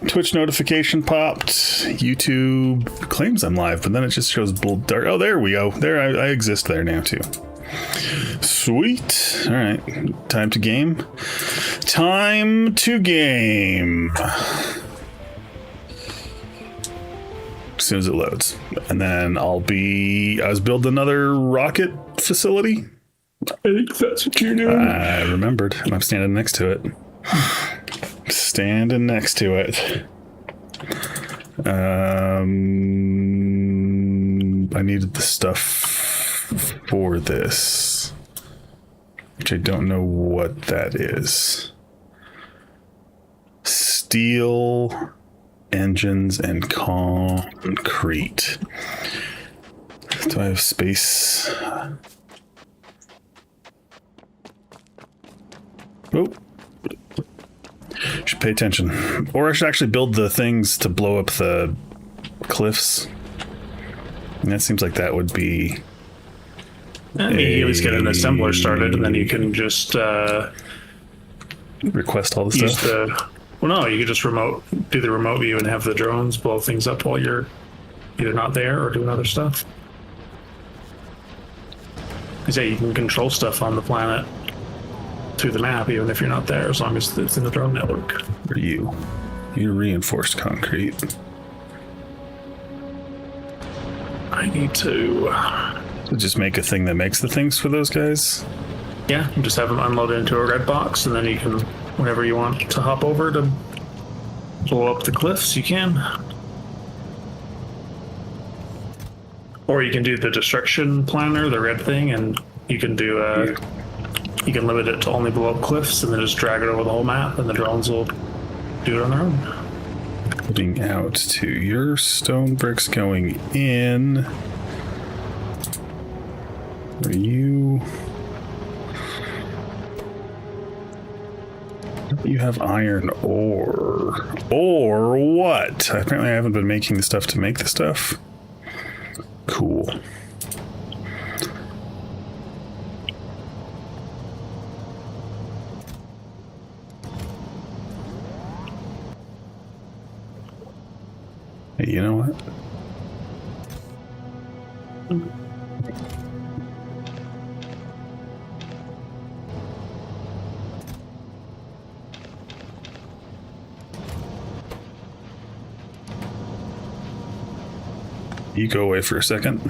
Twitch notification popped. YouTube claims I'm live, but then it just shows bold dark. Oh, there we go. There, I exist there now too. Sweet. All right, time to game. Time to game. As soon as it loads, and then I was building another rocket facility. I think that's what you're doing. I remembered, and I'm standing next to it. Standing next to it. I needed the stuff for this, which I don't know what that is. Steel, engines, and concrete. Do I have space? Oh. Should pay attention. Or I should actually build the things to blow up the cliffs. And that seems like that would be... You always get an assembler started, and then you can just... request all the stuff? Well, no, you could just do the remote view and have the drones blow things up while you're either not there or doing other stuff. Because, yeah, you can control stuff on the planet through the map, even if you're not there, as long as it's in the drone network. For you. You reinforced concrete. I need to... So just make a thing that makes the things for those guys? Yeah, you just have them unloaded into a red box, and then you can, whenever you want to hop over to blow up the cliffs, you can. Or you can do the destruction planner, the red thing, and you can do you can limit it to only blow up cliffs, and then just drag it over the whole map, and the drones will do it on their own. Putting out to your stone bricks going in. Are you... You have iron ore. Or what? Apparently I haven't been making the stuff to make the stuff. Cool. Hey, you know what? You go away for a second.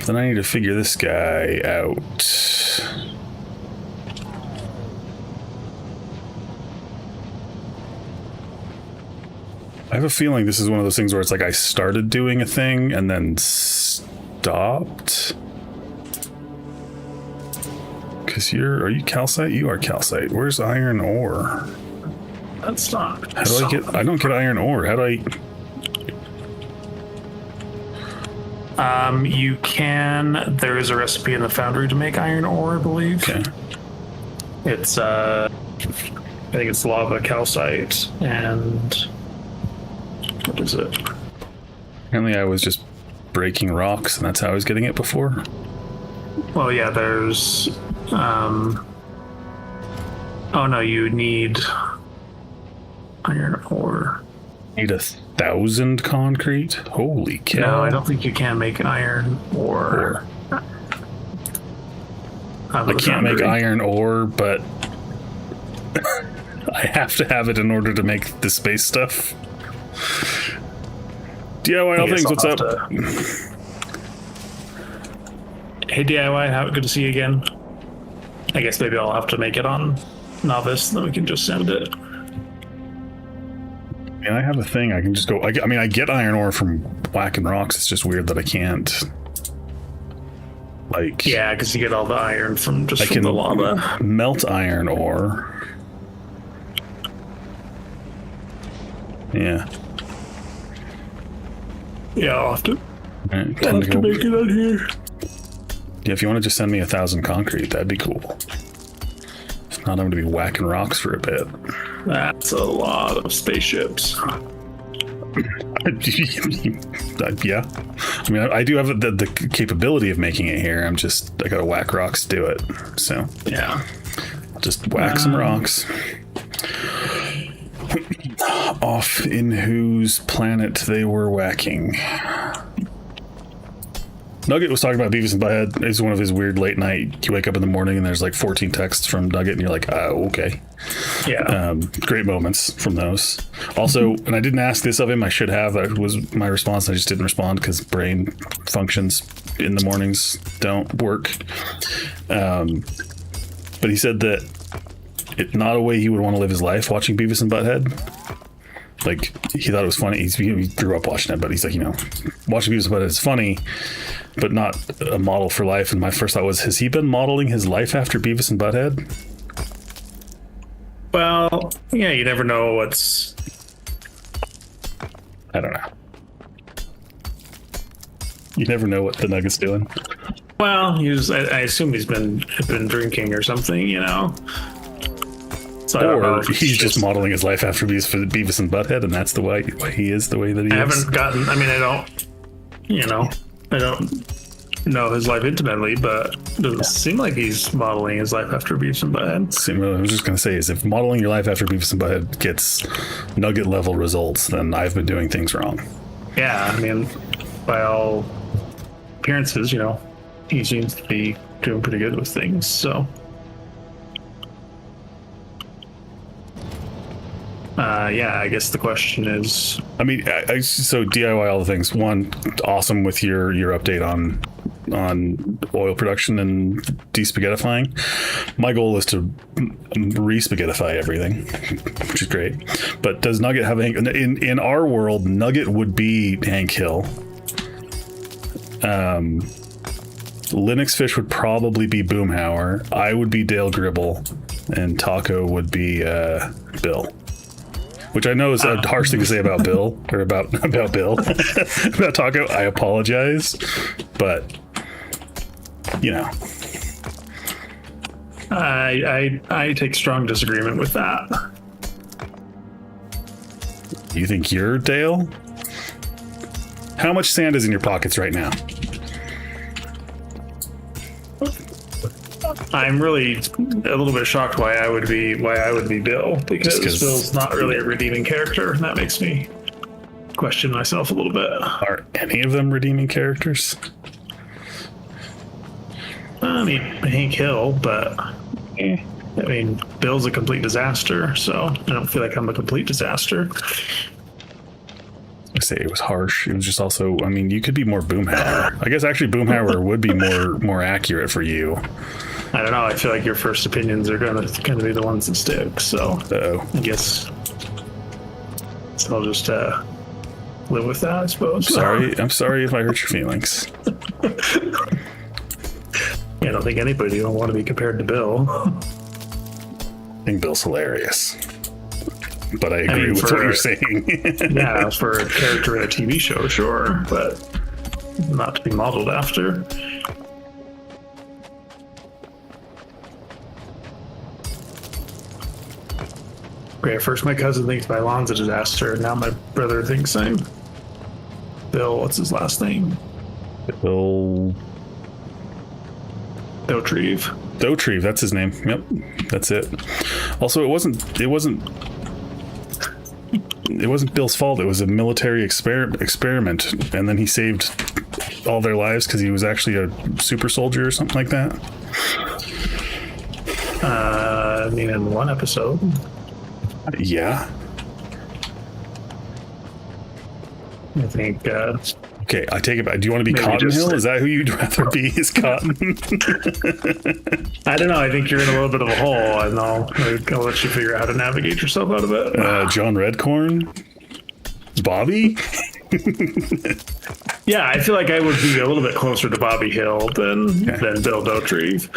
Then I need to figure this guy out. I have a feeling this is one of those things where it's like I started doing a thing and then stopped. Because are you calcite? You are calcite. Where's iron ore? That's not... How do I don't get iron ore. How do I... You can... There is a recipe in the foundry to make iron ore, I believe. Okay. It's, I think it's lava calcite, and... What is it? Apparently I was just breaking rocks, and that's how I was getting it before. Well, yeah, there's... Oh, no, you need... iron ore. Need 1,000 concrete? Holy cow. No, I don't think you can make iron ore. I can't make iron ore, but I have to have it in order to make the space stuff. DIY all things, what's up? Hey DIY, good to see you again. I guess maybe I'll have to make it on Novice, then we can just send it. I have a thing. I can just go. I get iron ore from whacking rocks. It's just weird that I can't. Like. Yeah, because you get all the iron from from the lava. Melt iron ore. Yeah. Yeah, I'll have to. Right, I'll have to make it on here. Yeah, if you want to just send me 1,000 concrete, that'd be cool. If not, I'm going to be whacking rocks for a bit. That's a lot of spaceships. Yeah. I mean, I do have the capability of making it here. I gotta whack rocks to do it. So, yeah. I'll just whack some rocks. off in whose planet they were whacking. Nugget was talking about Beavis and Butthead. It's one of his weird late night. You wake up in the morning and there's like 14 texts from Nugget, and you're like, okay. Yeah. Great moments from those. Also, and I didn't ask this of him. I should have. That was my response. I just didn't respond because brain functions in the mornings don't work. But he said that it's not a way he would want to live his life watching Beavis and Butthead. Like, he thought it was funny. He grew up watching it, but he's like, watching Beavis and Butthead is funny, but not a model for life. And my first thought was, has he been modeling his life after Beavis and Butthead? Well, yeah, you never know what's... I don't know. You never know what the Nugget's doing. Well, I assume he's been drinking or something, So or he's just modeling his life after Beavis and Butthead, and that's the way he is the way that he is. I haven't gotten... I mean, I don't know his life intimately, but it doesn't seem like he's modeling his life after Beavis and Butthead. What I was just going to say is, if modeling your life after Beavis and Butthead gets Nugget level results, then I've been doing things wrong. Yeah, I mean, by all appearances, he seems to be doing pretty good with things, so... yeah, I guess the question is... I mean, so DIY all the things. One, awesome with your update on oil production and de-spaghettifying. My goal is to re-spaghettify everything, which is great. But does Nugget have in our world, Nugget would be Hank Hill. Linux Fish would probably be Boomhauer. I would be Dale Gribble, and Taco would be Bill. Which I know is a harsh thing to say about Bill, or about Bill. About Taco, I apologize. But, I take strong disagreement with that. You think you're Dale? How much sand is in your pockets right now? I'm really a little bit shocked why I would be Bill, because Bill's not really a redeeming character, and that makes me question myself a little bit. Are any of them redeeming characters? I mean, Hank Hill, but I mean, Bill's a complete disaster, so I don't feel like I'm a complete disaster. I say it was harsh. It was just also, I mean, you could be more Boomhauer. I guess actually Boomhauer would be more accurate for you. I don't know. I feel like your first opinions are gonna be the ones that stick. So I guess I'll just live with that, I suppose. I'm sorry if I hurt your feelings. I don't think anybody will want to be compared to Bill. I think Bill's hilarious, but I agree with what you're saying. Yeah, for a character in a TV show, sure, but not to be modeled after. Okay, first my cousin thinks my lawn's a disaster, and now my brother thinks I'm Bill. What's his last name? Bill Dotrieve. That's his name. Yep, that's it. Also, it wasn't Bill's fault. It was a military experiment, and then he saved all their lives because he was actually a super soldier or something like that. I mean, in one episode. Yeah. I think. Okay, I take it back. Do you want to be Cotton Hill? Is that who you'd rather be? Is Cotton? I don't know. I think you're in a little bit of a hole, and I'll let you figure out how to navigate yourself out of it. John Redcorn? Bobby? Yeah, I feel like I would be a little bit closer to Bobby Hill than Bill Dotrieve.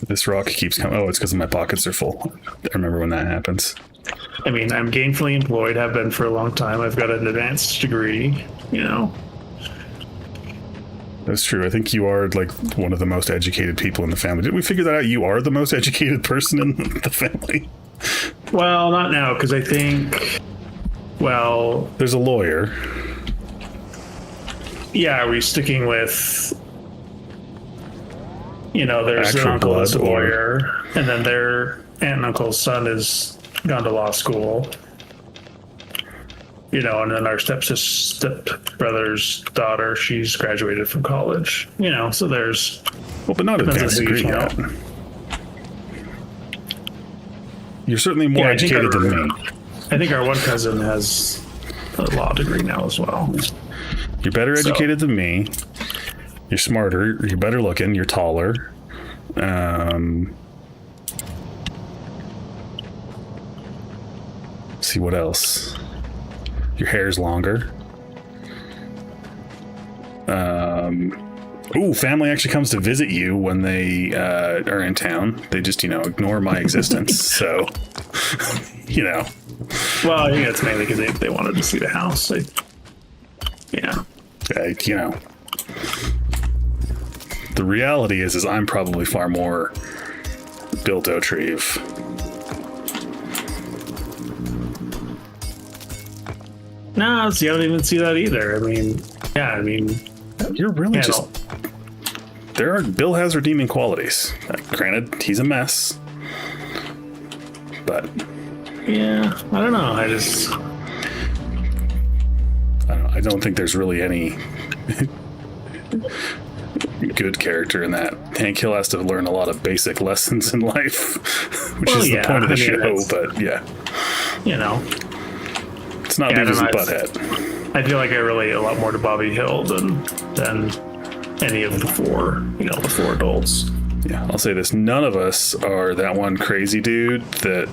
This rock keeps coming. Oh, it's because my pockets are full. I remember when that happens. I mean, I'm gainfully employed, have been for a long time. I've got an advanced degree, That's true. I think you are like one of the most educated people in the family. Did we figure that out? You are the most educated person in the family? Well, not now, because I think, there's a lawyer. Yeah, are we sticking with There's an Actual uncle that's a blood, or- lawyer, and then their aunt and uncle's son has gone to law school. And then our stepbrother's daughter, she's graduated from college. So there's. Well, but not depends advanced on who degree you yet. count. You're certainly more Yeah, I think educated than our- me. I think our one cousin has a law degree now as well. You're better So- educated than me. You're smarter. You're better looking. You're taller. See what else? Your hair's longer. Ooh, family actually comes to visit you when they are in town. They just, ignore my existence. So, Well, I think that's mainly because they wanted to see the house. the reality is I'm probably far more Bill Dauterive. No, see, I don't even see that either. You're really yeah, just. Bill has redeeming qualities. Granted, he's a mess. But yeah, I don't know. I don't think there's really any good character in that. Hank Hill has to learn a lot of basic lessons in life, which is the point of the show. But yeah, it's not Beavis and Butthead. I feel like I relate a lot more to Bobby Hill than any of the four adults. Yeah, I'll say this: none of us are that one crazy dude that,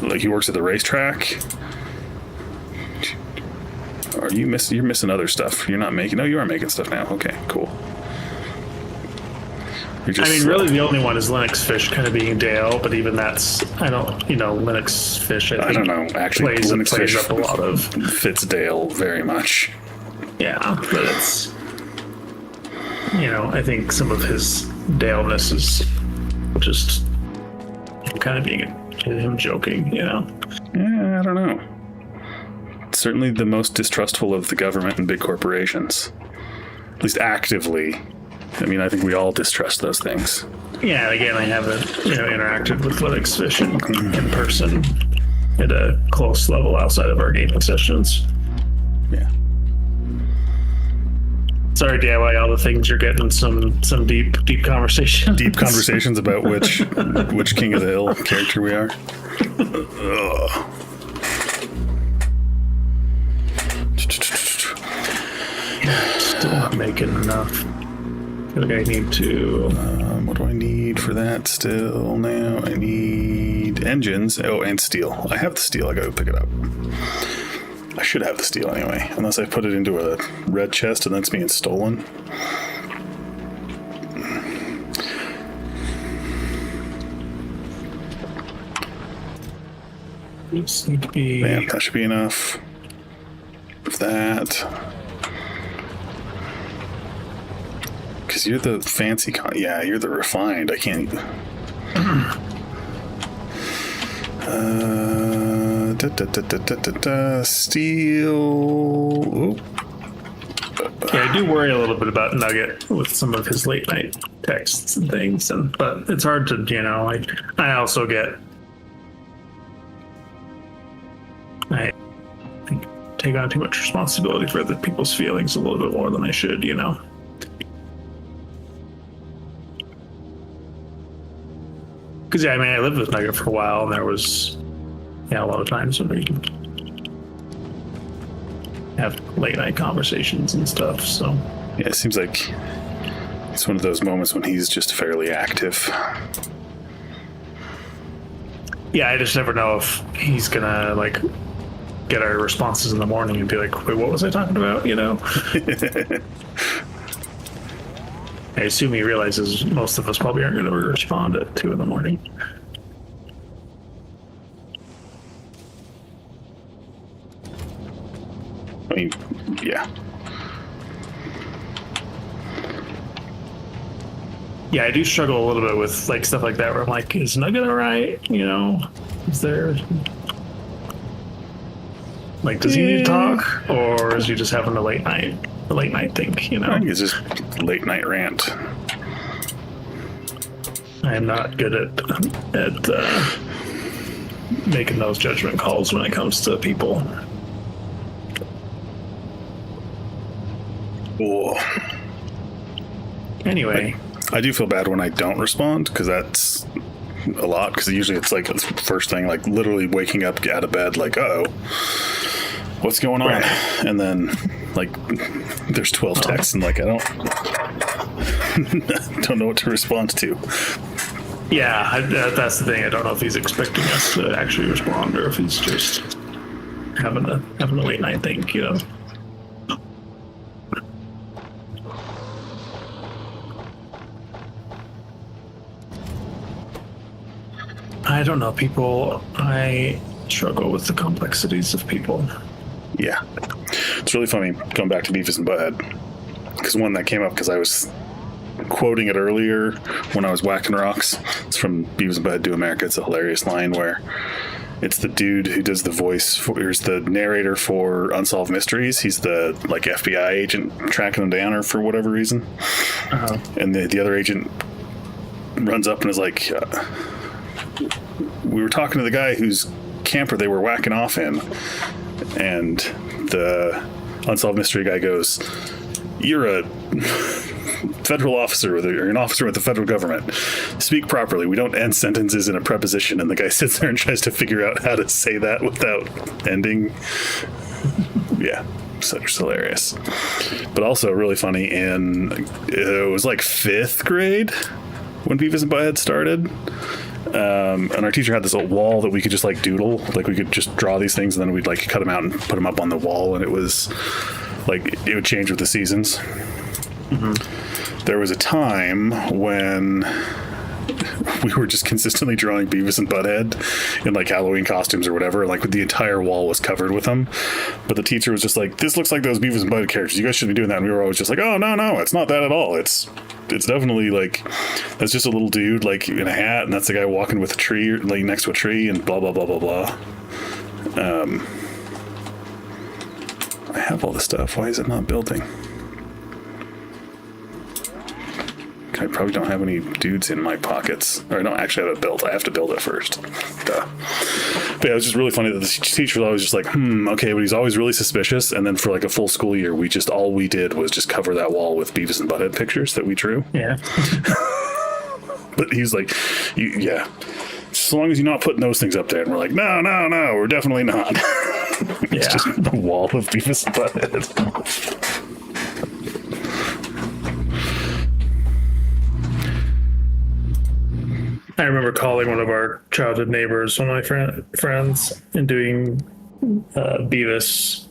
like, he works at the racetrack. Or you're missing other stuff. You're not making. No, you are making stuff now. Okay, cool. You're just really, the only one is Linux Fish kind of being Dale, but even that's Linux Fish. I don't know. Actually, plays Linux Fish up a lot of. fits Dale very much. Yeah, but it's. I think some of his Dale-ness is just kind of being him joking. Yeah, I don't know. Certainly the most distrustful of the government and big corporations, at least actively. I think we all distrust those things. Yeah, again, I haven't interacted with Linux Fish in person at a close level outside of our gaming sessions. Yeah. Sorry, DIY, all the things you're getting some deep conversations. Deep conversations about which King of the Hill character we are. Ugh. Still not making enough. I feel like I need to. What do I need for that still now? I need engines. Oh, and steel. I have the steel. I gotta pick it up. I should have the steel anyway, unless I put it into a red chest and that's being stolen. Just need to be. Man, that should be enough of that. Because you're the fancy yeah, you're the refined. I can't. Steel. Ooh. Yeah, I do worry a little bit about Nugget with some of his late night texts and things, but it's hard to, I also get. I think take on too much responsibility for other people's feelings a little bit more than I should, Because I lived with Nugget for a while, and there was, a lot of times when we have late night conversations and stuff. So Yeah, it seems like it's one of those moments when he's just fairly active. yeah, I just never know if he's gonna get our responses in the morning and be like, "Wait, what was I talking about?" I assume he realizes most of us probably aren't going to respond at 2 a.m. I mean, yeah. Yeah, I do struggle a little bit with stuff like that where I'm like, is Nugget all right? Is there does he need to talk, or is he just having a late night? a late night thing, you know. I think it's just late night rant. I am not good at making those judgment calls when it comes to people. Cool. Anyway, I do feel bad when I don't respond because that's a lot. Because usually it's like the first thing, like literally waking up out of bed, like, oh, what's going on? Right. And then like there's 12 texts and like I don't know what to respond to. yeah, that's the thing. I don't know if he's expecting us to actually respond or if he's just having a late night thing, you know. I don't know, people. I struggle with the complexities of people. Yeah, it's really funny going back to Beavis and Butthead because one that came up because I was quoting it earlier when I was whacking rocks. It's from Beavis and Butthead Do America. It's a hilarious line where it's the dude who does the voice for, here's the narrator for Unsolved Mysteries. He's the like FBI agent tracking them down or for whatever reason. And the other agent runs up and is like, we were talking to the guy whose camper they were whacking off in, and the Unsolved Mystery guy goes, you're a federal officer or an officer with the federal government. Speak properly. We don't end sentences in a preposition. And the guy sits there and tries to figure out how to say that without ending. Yeah, so it's hilarious. But also really funny it was like 5th grade when Beavis and Butthead started. And our teacher had this old wall that we could just like doodle, like we could just draw these things and then we'd like cut them out and put them up on the wall, and it was like it would change with the seasons. There was a time when we were just consistently drawing Beavis and Butthead in like Halloween costumes or whatever, like the entire wall was covered with them, but the teacher was just like, this looks like those Beavis and Butthead characters, you guys shouldn't be doing that. And we were always just like, oh no, it's not that at all. It's definitely like, that's just a little dude like in a hat, and that's the guy walking with a tree, like next to a tree, and blah blah blah blah blah. I have all this stuff. Why is it not building? I probably don't have any dudes in my pockets. Or I don't actually have it built. I have to build it first. Duh. But yeah, it was just really funny that the teacher was always just like, okay, but he's always really suspicious. And then for like a full school year, all we did was just cover that wall with Beavis and Butthead pictures that we drew. Yeah. But he's like, yeah, so long as you're not putting those things up there. And we're like, no, we're definitely not. It's just a wall of Beavis and Butthead. I remember calling one of our childhood neighbors, one of my friends, and doing Beavis,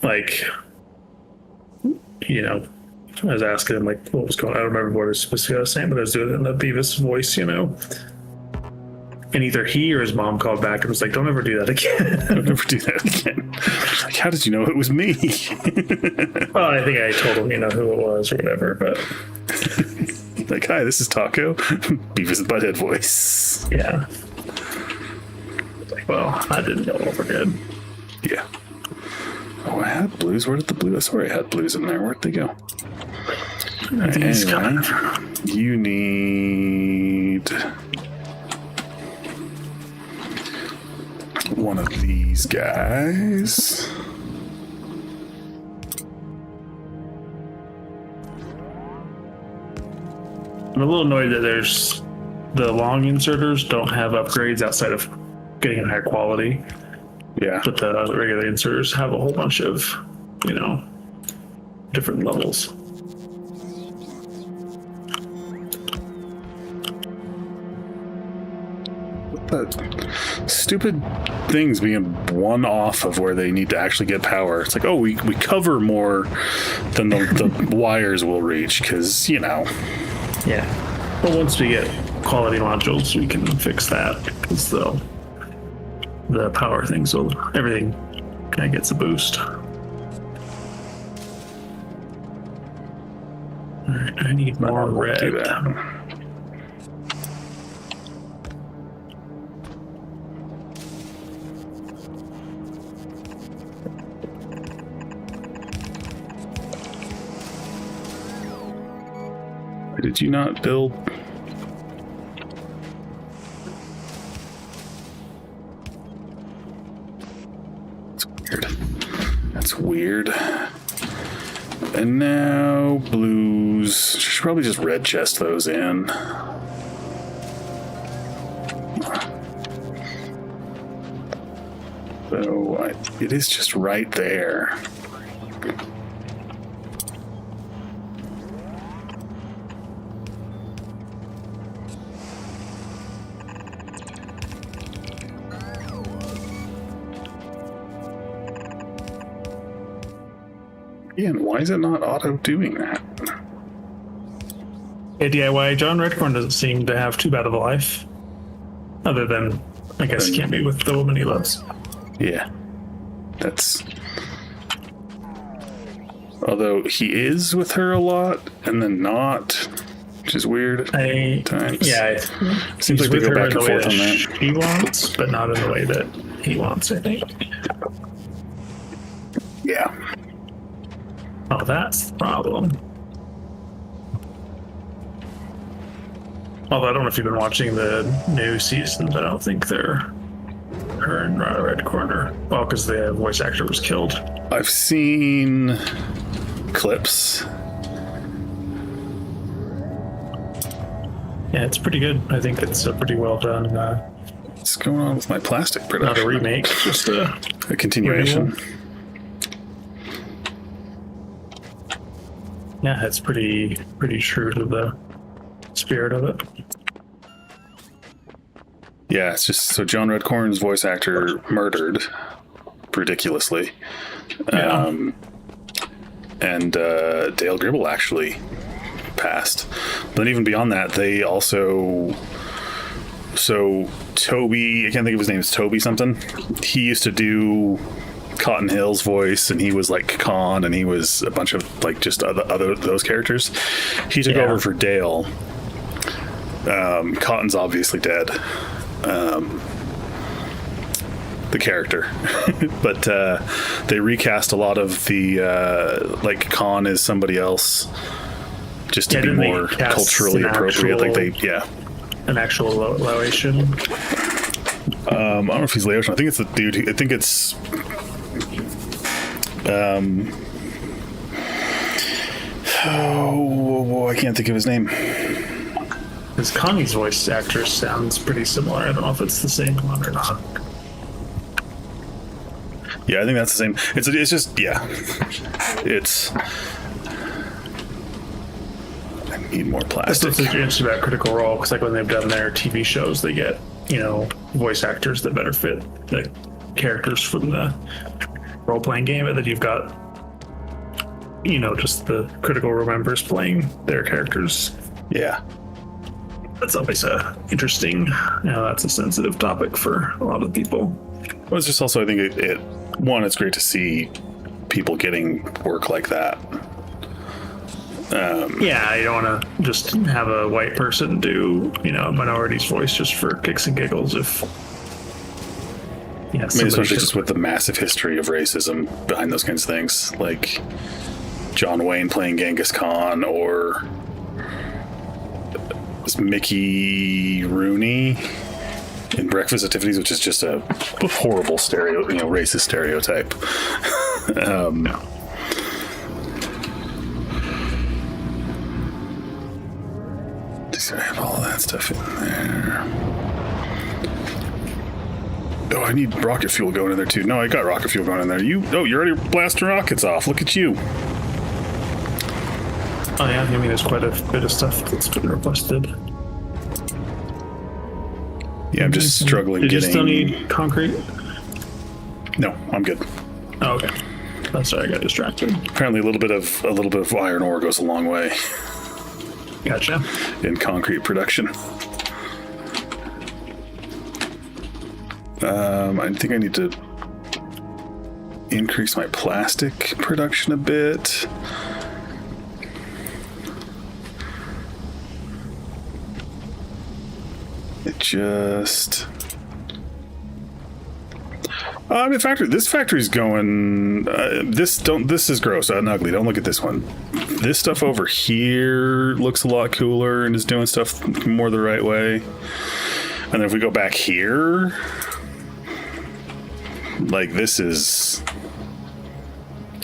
like, you know, I was asking him, like, what was going on. I don't remember what specifically I was saying, but I was doing it in the Beavis voice, you know. And either he or his mom called back and was like, don't ever do that again. Don't ever do that again. Like, how did you know it was me? Well, I think I told him, you know, who it was or whatever, but... Like, hi, this is Taco. Beavis and Butthead voice. Yeah. Well, that didn't go over good. Yeah. Oh, I had blues. Where did the blues? I swear I had blues in there. Where'd they go? Anyway, you need one of these guys. I'm a little annoyed that the long inserters don't have upgrades outside of getting a higher quality. Yeah. But the regular inserters have a whole bunch of, you know, different levels. That stupid things being one off of where they need to actually get power. It's like, oh, we cover more than the wires will reach because, you know. Yeah. But once we get quality modules, we can fix that because the power things will, everything kind of gets a boost. All right, I need more red. Do that. Did you not build? That's weird. And now blues. Should probably just red chest those in. So it is just right there. Again, why is it not auto doing that? Yeah, DIY John Redcorn doesn't seem to have too bad of a life. Other than, I guess, he can't be with the woman he loves. Yeah. That's... Although he is with her a lot, and then not, which is weird times. Yeah. Seems like they go back and forth on that. She wants, but not in the way that he wants, I think. Yeah. Oh, that's the problem. Although I don't know if you've been watching the new seasons, I don't think they're her and Red Corner. Well, because the voice actor was killed. I've seen clips. Yeah, it's pretty good. I think it's a pretty well done. What's going on with my plastic production? Not a remake, just a continuation. Yeah, it's pretty true to the spirit of it. Yeah, it's just so John Redcorn's voice actor murdered ridiculously. Yeah. And Dale Gribble actually passed. But even beyond that, they also... So Toby, I can't think of his name, it's Toby something. He used to do Cotton Hill's voice, and he was like Khan, and he was a bunch of like just other those characters. He took over for Dale. Cotton's obviously dead. The character, but they recast a lot of the like Khan is somebody else, just to be more culturally appropriate. Like an actual Laotian. I don't know if he's Laotian. I think it's the dude. I think it's I can't think of his name. Because Connie's voice actor sounds pretty similar. I don't know if it's the same one or not. Yeah, I think that's the same. It's just, yeah. It's... I need more plastic. That's what's interesting about Critical Role, because like when they've done their TV shows, they get, voice actors that better fit the characters from the role-playing game, and then you've got, just the Critical Role members playing their characters. Yeah. That's always interesting. That's a sensitive topic for a lot of people. Well, it's just also, I think it's great to see people getting work like that. Yeah, you don't want to just have a white person do, a minority's voice just for kicks and giggles. Especially just with the massive history of racism behind those kinds of things, like John Wayne playing Genghis Khan, or Mickey Rooney in Breakfast at Tiffany's, which is just a horrible racist stereotype. Just gonna have all of that stuff in there. Oh, I need rocket fuel going in there too. No, I got rocket fuel going in there. You're already blasting rockets off. Look at you. Oh yeah, there's quite a bit of stuff that's been requested. Yeah, I'm just struggling getting... You still need concrete? No, I'm good. Oh, okay. I'm sorry, I got distracted. Apparently a little bit of iron ore goes a long way. Gotcha. In concrete production. I think I need to increase my plastic production a bit. It just... this factory's going... This is gross and ugly. Don't look at this one. this stuff over here looks a lot cooler and is doing stuff more the right way. And then if we go back here, like this is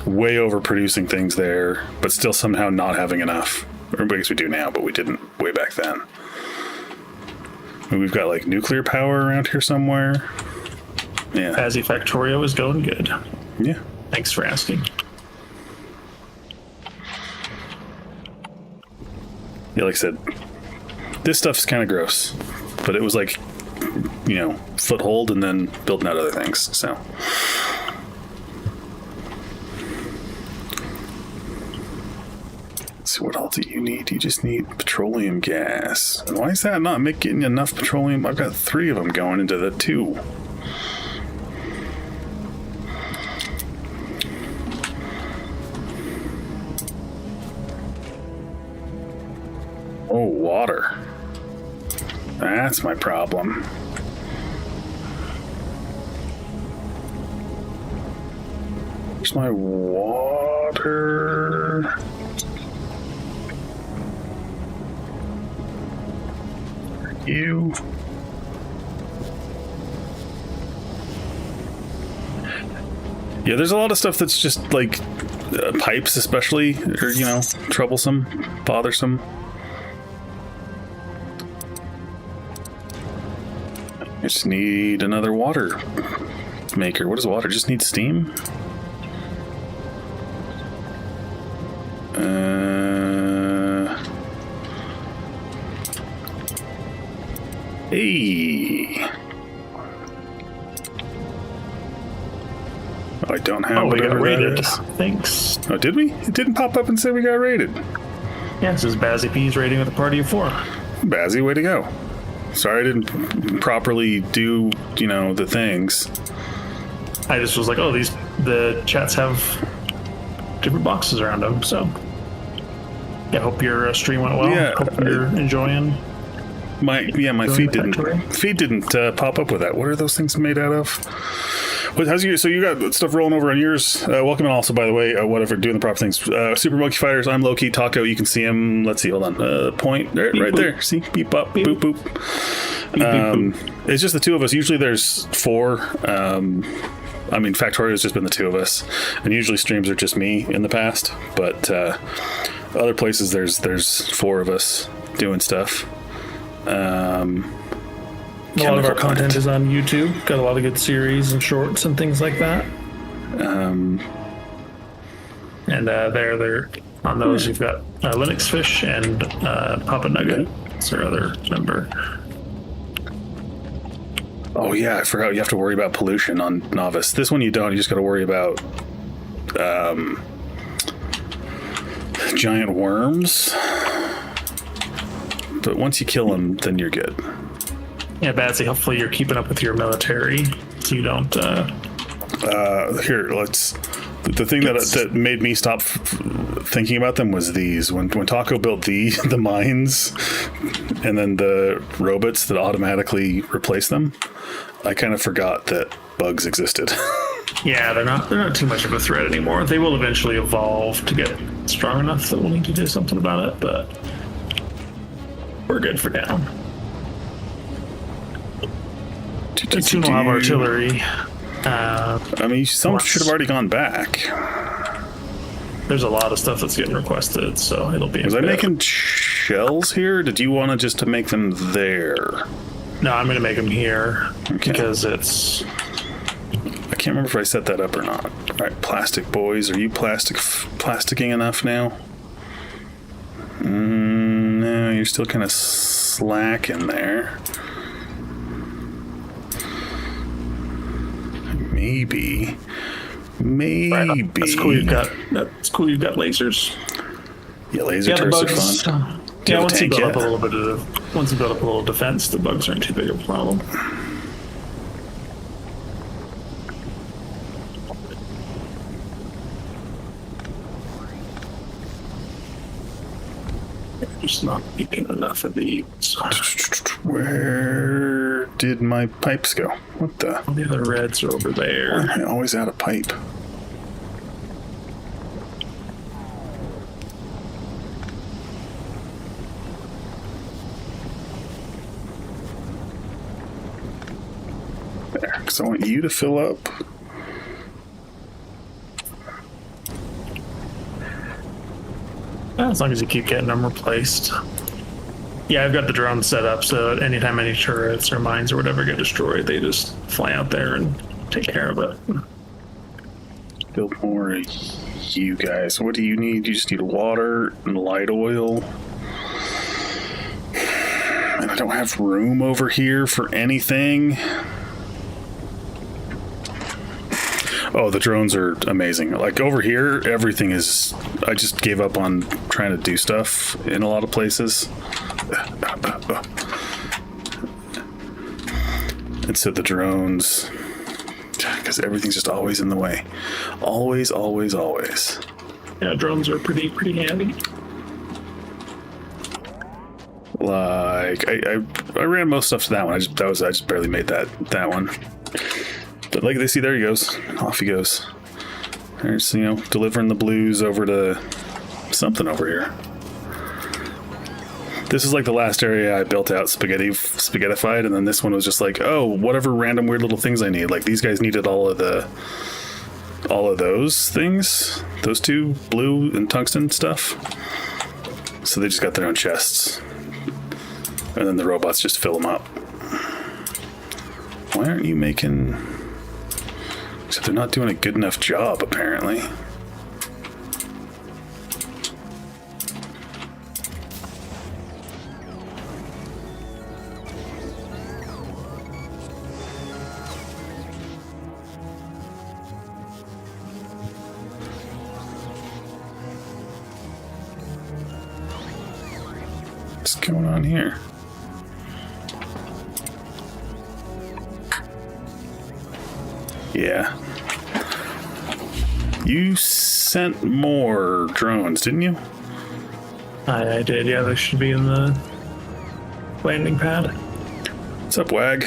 way overproducing things there, but still somehow not having enough. Or I guess we do now, but we didn't way back then. And we've got like nuclear power around here somewhere. Yeah. Azzy Factorio is going good. Yeah. Thanks for asking. Yeah, like I said, this stuff's kind of gross, but it was like, you know, foothold and then building out other things. So, let's see, what all do you need? You just need petroleum gas. Why is that not making enough petroleum? I've got 3 of them going into the 2. Oh, water. That's my problem. Where's my water? You. Yeah, there's a lot of stuff that's just like pipes, especially, or, you know, troublesome, bothersome. I just need another water maker. What does water? Just need steam? Hey. Oh, I don't have. Oh, we got whatever that rated. is. Thanks. Oh, did we? It didn't pop up and say we got rated. Yeah, this is Bazzy P's rating with a party of 4. Bazzy, way to go. Sorry I didn't properly do, you know, the things. I just was like, oh, the chats have different boxes around them, so yeah, hope your stream went well. Yeah, hope you're enjoying. My feed the didn't pop up with that. What are those things made out of? So you got stuff rolling over on yours. Welcome, and also, by the way, whatever, doing the proper things. Super Monkey Fighters. I'm Loki. Taco. You can see him. Let's see. Hold on. Point right boop. there. See, beep up, Beep. boop boop. Beep, boop. It's just the 2 of us. Usually there's 4. I mean, Factorio has just been the 2 of us, and usually streams are just me in the past. But other places there's 4 of us doing stuff. A lot of our content is on YouTube. Got a lot of good series and shorts and things like that. And they're on those. You've got Linux Fish and Papa Nugget. It's their other member. Oh yeah, I forgot. You have to worry about pollution on Novice. This one you don't. You just got to worry about giant worms. But once you kill them, then you're good. Yeah, Batsy, hopefully you're keeping up with your military so you don't... Here, let's... The thing that made me stop thinking about them was these. When Taco built the mines and then the robots that automatically replace them, I kind of forgot that bugs existed. Yeah, they're not too much of a threat anymore. They will eventually evolve to get strong enough that we'll need to do something about it, but we're good for now. Soon we'll have artillery. I mean, some should have already gone back. There's a lot of stuff that's getting requested, so it'll be. Was I making shells here? Or did you want to make them there? No, I'm going to make them here because it's. I can't remember if I set that up or not. All right, plastic boys, are you plasticking enough now? No, you're still kind of slacking there. Maybe. Right, that's cool. You've got lasers. Yeah, laser turrets are fun. Yeah, once you build up a little defense, the bugs aren't too big of a problem. Just not eating enough of these. Where did my pipes go? What the? The other reds are over there. I always out of pipe. because I want you to fill up. As long as you keep getting them replaced. Yeah, I've got the drone set up so anytime any turrets or mines or whatever get destroyed, they just fly out there and take care of it. Build more you guys. What do you need? You just need water and light oil. And I don't have room over here for anything. Oh, the drones are amazing. Like over here, everything is... I just gave up on trying to do stuff in a lot of places. And so the drones... Because everything's just always in the way. Always, always, always. Yeah, drones are pretty handy. Like, I ran most stuff to that one. I just barely made that one. But like they see, there he goes. Off he goes. There's, delivering the blues over to something over here. This is like the last area I built out spaghettified, and then this one was just like, oh, whatever random weird little things I need. Like these guys needed all of those things, those two blue and tungsten stuff. So they just got their own chests, and then the robots just fill them up. Why aren't you making? Except they're not doing a good enough job, apparently. What's going on here? Yeah. You sent more drones, didn't you? I did, yeah. They should be in the landing pad. What's up, Wag?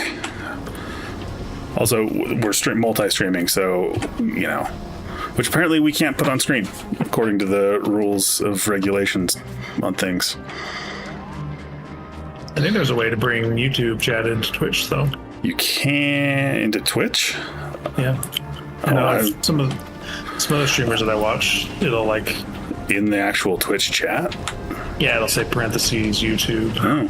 Also, we're multi-streaming, so, which apparently we can't put on screen, according to the rules of regulations on things. I think there's a way to bring YouTube chat into Twitch, though. You can into Twitch? Yeah. Some of the streamers that I watch, it'll like... In the actual Twitch chat? Yeah, it'll say parentheses YouTube. Oh.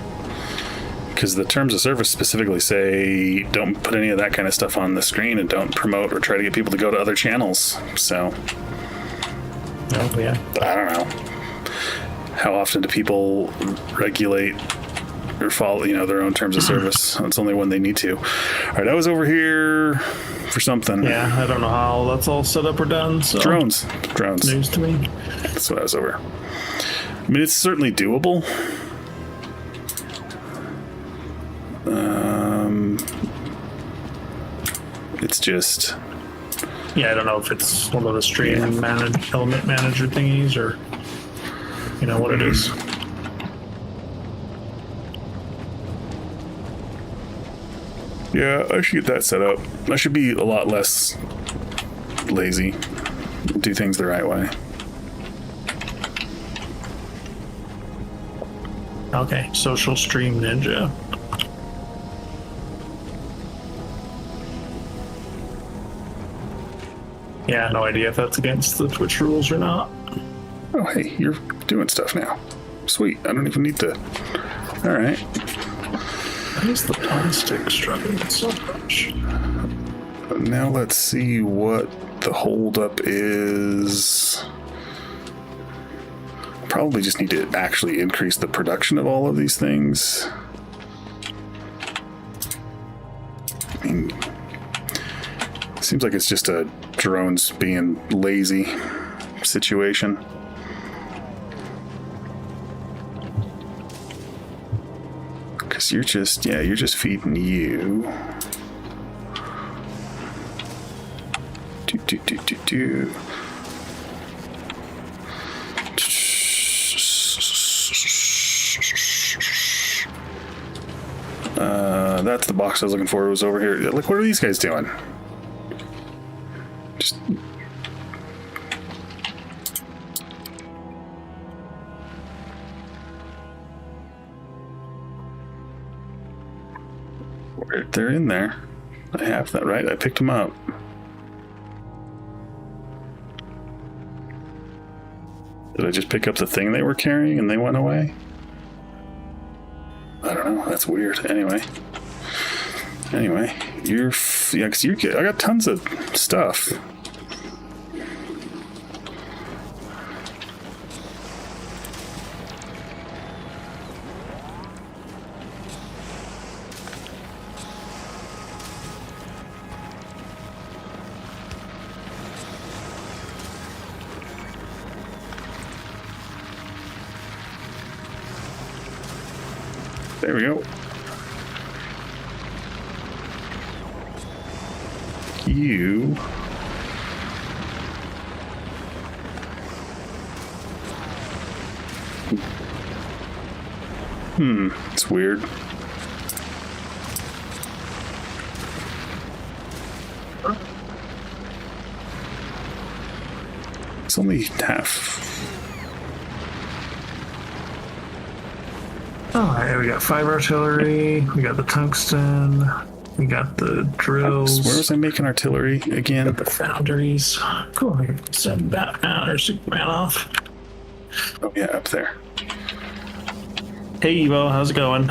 Because the terms of service specifically say don't put any of that kind of stuff on the screen and don't promote or try to get people to go to other channels. So... Oh, yeah. I don't know. How often do people regulate or follow, their own terms of service? It's only when they need to. All right, I was over here for something. Yeah, I don't know how that's all set up or done. So. Drones. News to me. That's what I was over. I mean, it's certainly doable. It's just... Yeah, I don't know if it's one of the stream element manager thingies or, what it is. Yeah, I should get that set up. I should be a lot less lazy. Do things the right way. Okay, social stream ninja. Yeah, no idea if that's against the Twitch rules or not. Oh, hey, you're doing stuff now. Sweet, I don't even need to... Alright. Why is the pawn stick struggling so much? Now let's see what the holdup is. Probably just need to actually increase the production of all of these things. I mean, it seems like it's just a drones being lazy situation. Because you're just feeding you. That's the box I was looking for. It was over here. Look, what are these guys doing? Just... They're in there. I have that, right? I picked them up. Did I just pick up the thing they were carrying and they went away? I don't know. That's weird. Anyway, yeah, 'cause I got tons of stuff. There we go. You. It's weird. It's only half. Alright, we got 5 artillery, we got the tungsten, we got the drills. Where was I making artillery again? Got the foundries. Cool, I can send Batman or Superman off. Oh yeah, up there. Hey Evo, how's it going?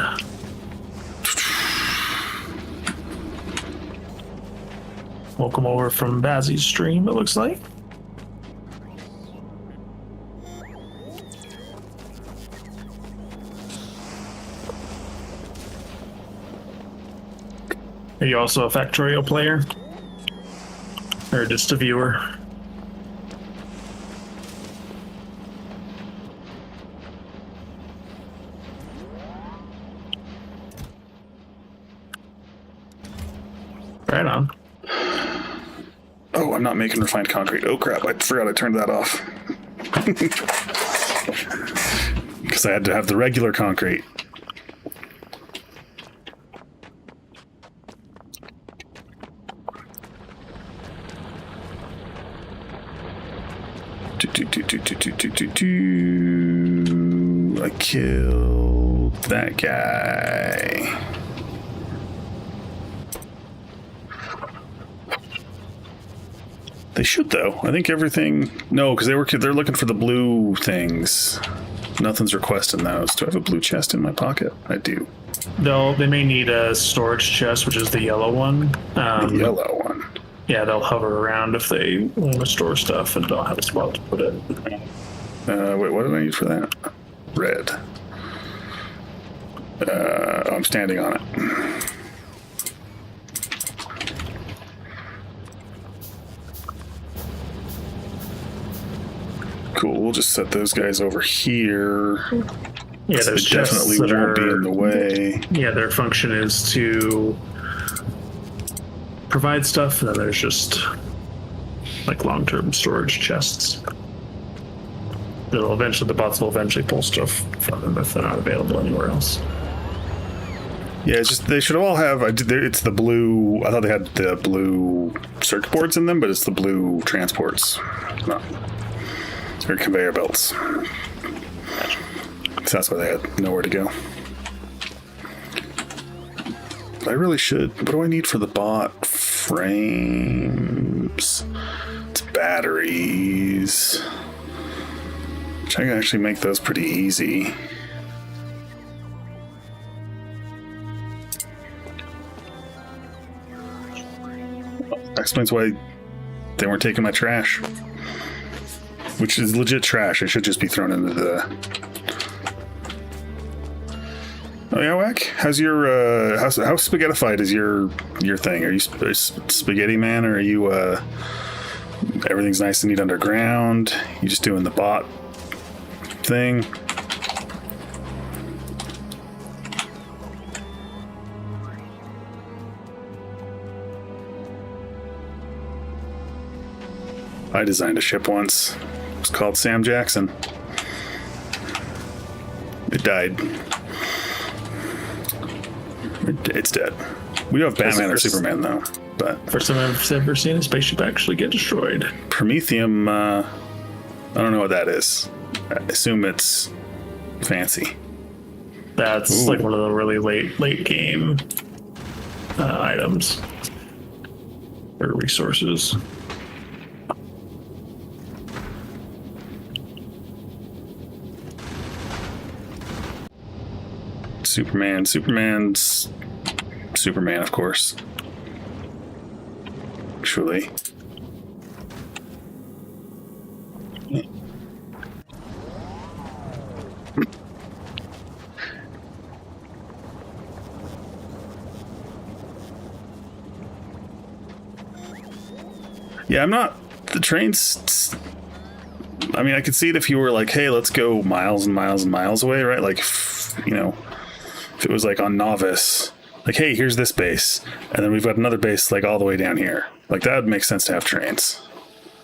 Welcome over from Bazzy's stream, it looks like. Are you also a Factorio player? Or just a viewer? Right on. Oh, I'm not making refined concrete. Oh crap, I forgot I turned that off. Because I had to have the regular concrete. I killed that guy. They should though. I think everything. No, because they're looking for the blue things. Nothing's requesting those. Do I have a blue chest in my pocket? I do. They may need a storage chest, which is the yellow one. The yellow one. Yeah, they'll hover around if they want to store stuff and don't have a spot to put it. Wait, what do I need for that? Red. I'm standing on it. Cool, we'll just set those guys over here. Yeah, They there's definitely chests that won't be are, in the way. yeah, their function is to provide stuff, and then there's just like long-term storage chests. The bots will eventually pull stuff from them if they're not available anywhere else. Yeah, it's just they should all have. It's the blue. I thought they had the blue circuit boards in them, but it's the blue transports. No, they're conveyor belts. So that's why they had nowhere to go. But I really should. What do I need for the bot? Frames. It's batteries. Which I can actually make those pretty easy. That explains why they weren't taking my trash. Which is legit trash. It should just be thrown into the... Oh yeah, Wack? How's your, how spaghettified is your thing? Are you spaghetti man, or are you, everything's nice and neat underground? You just doing the bot thing? I designed a ship once. It was called Sam Jackson. It died. It's dead. We do have Batman or Superman though, but First time I've ever seen a spaceship actually get destroyed. Promethium, I don't know what that is. I assume it's fancy. That's Ooh. like one of the really late game items. or resources. Superman's Superman, of course. Actually. Yeah, I'm not. The trains. I mean, I could see it if you were like, hey, let's go miles and miles and miles away, right? Like, you know, if it was like on Novice, like, hey, here's this base, and then we've got another base like all the way down here. Like, that would make sense to have trains.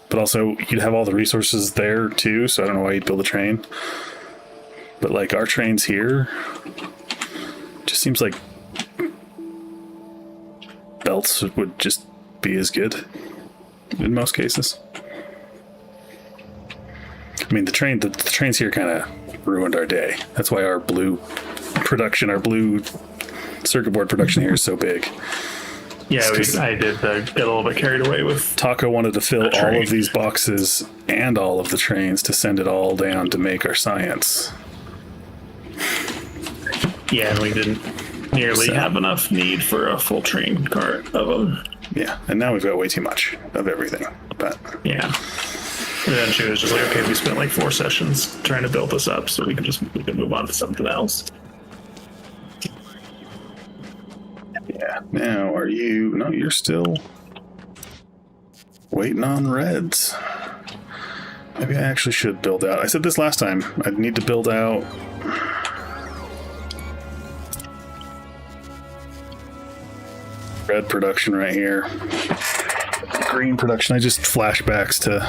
But also, you'd have all the resources there too, so I don't know why you'd build a train. But like, our trains here just seems like belts would just be as good in most cases. I mean, the trains here kind of ruined our day. That's why our blue circuit board production here is so big. Yeah, I did get a little bit carried away with. Taco wanted to fill all of these boxes and all of the trains to send it all down to make our science. Yeah, and we didn't nearly have enough need for a full train cart of them. Yeah, and now we've got way too much of everything. But yeah. And then she was just like, okay, we spent like 4 sessions trying to build this up, so we can move on to something else. Yeah. Now, are you? No, you're still waiting on reds. Maybe I actually should build out. I said this last time. I'd need to build out. Red production right here. Green production. I just flashbacks to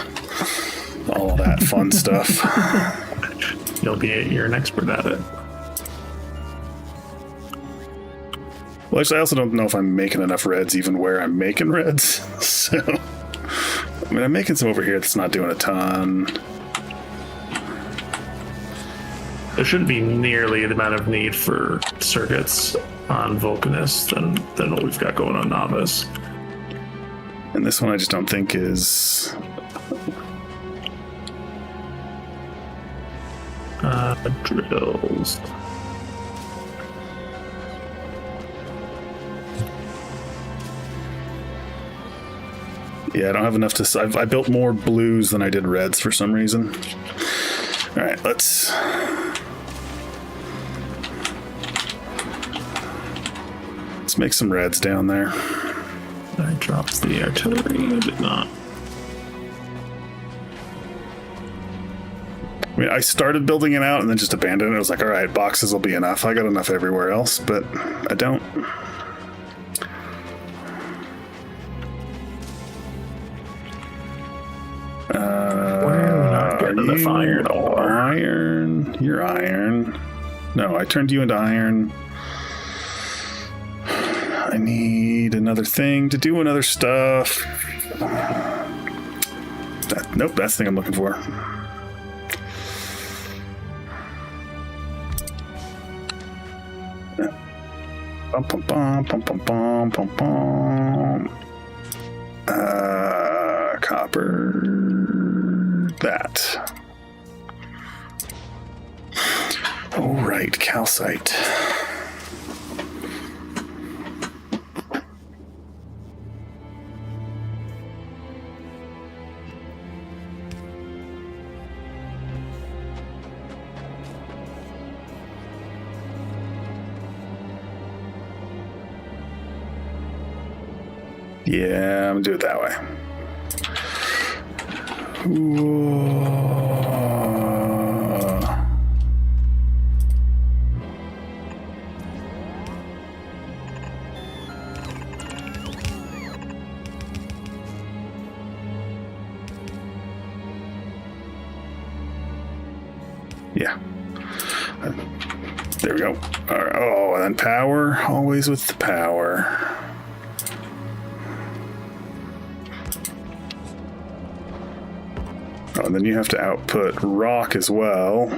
all of that fun stuff. You're an expert at it. Well, actually, I also don't know if I'm making enough reds even where I'm making reds. So, I mean, I'm making some over here that's not doing a ton. There shouldn't be nearly the amount of need for circuits on Vulcanist than what we've got going on Novice. And this one I just don't think is... Drills. Yeah, I don't have enough to... I built more blues than I did reds for some reason. Alright, let's make some reds down there. I dropped the artillery. I did not. I mean, I started building it out and then just abandoned it. I was like, all right, boxes will be enough. I got enough everywhere else, but I don't. We're not getting enough iron ore. Iron. You're iron. No, I turned you into iron. I need another thing to do another stuff. Nope, that's the thing I'm looking for. Bum, bum, bum, bum, bum, bum, bum, bum. Copper. That. All right, calcite. Yeah, I'm gonna do it that way. Yeah. There we go. All right. Oh, and then power. Always with the power. Oh, and then you have to output rock as well.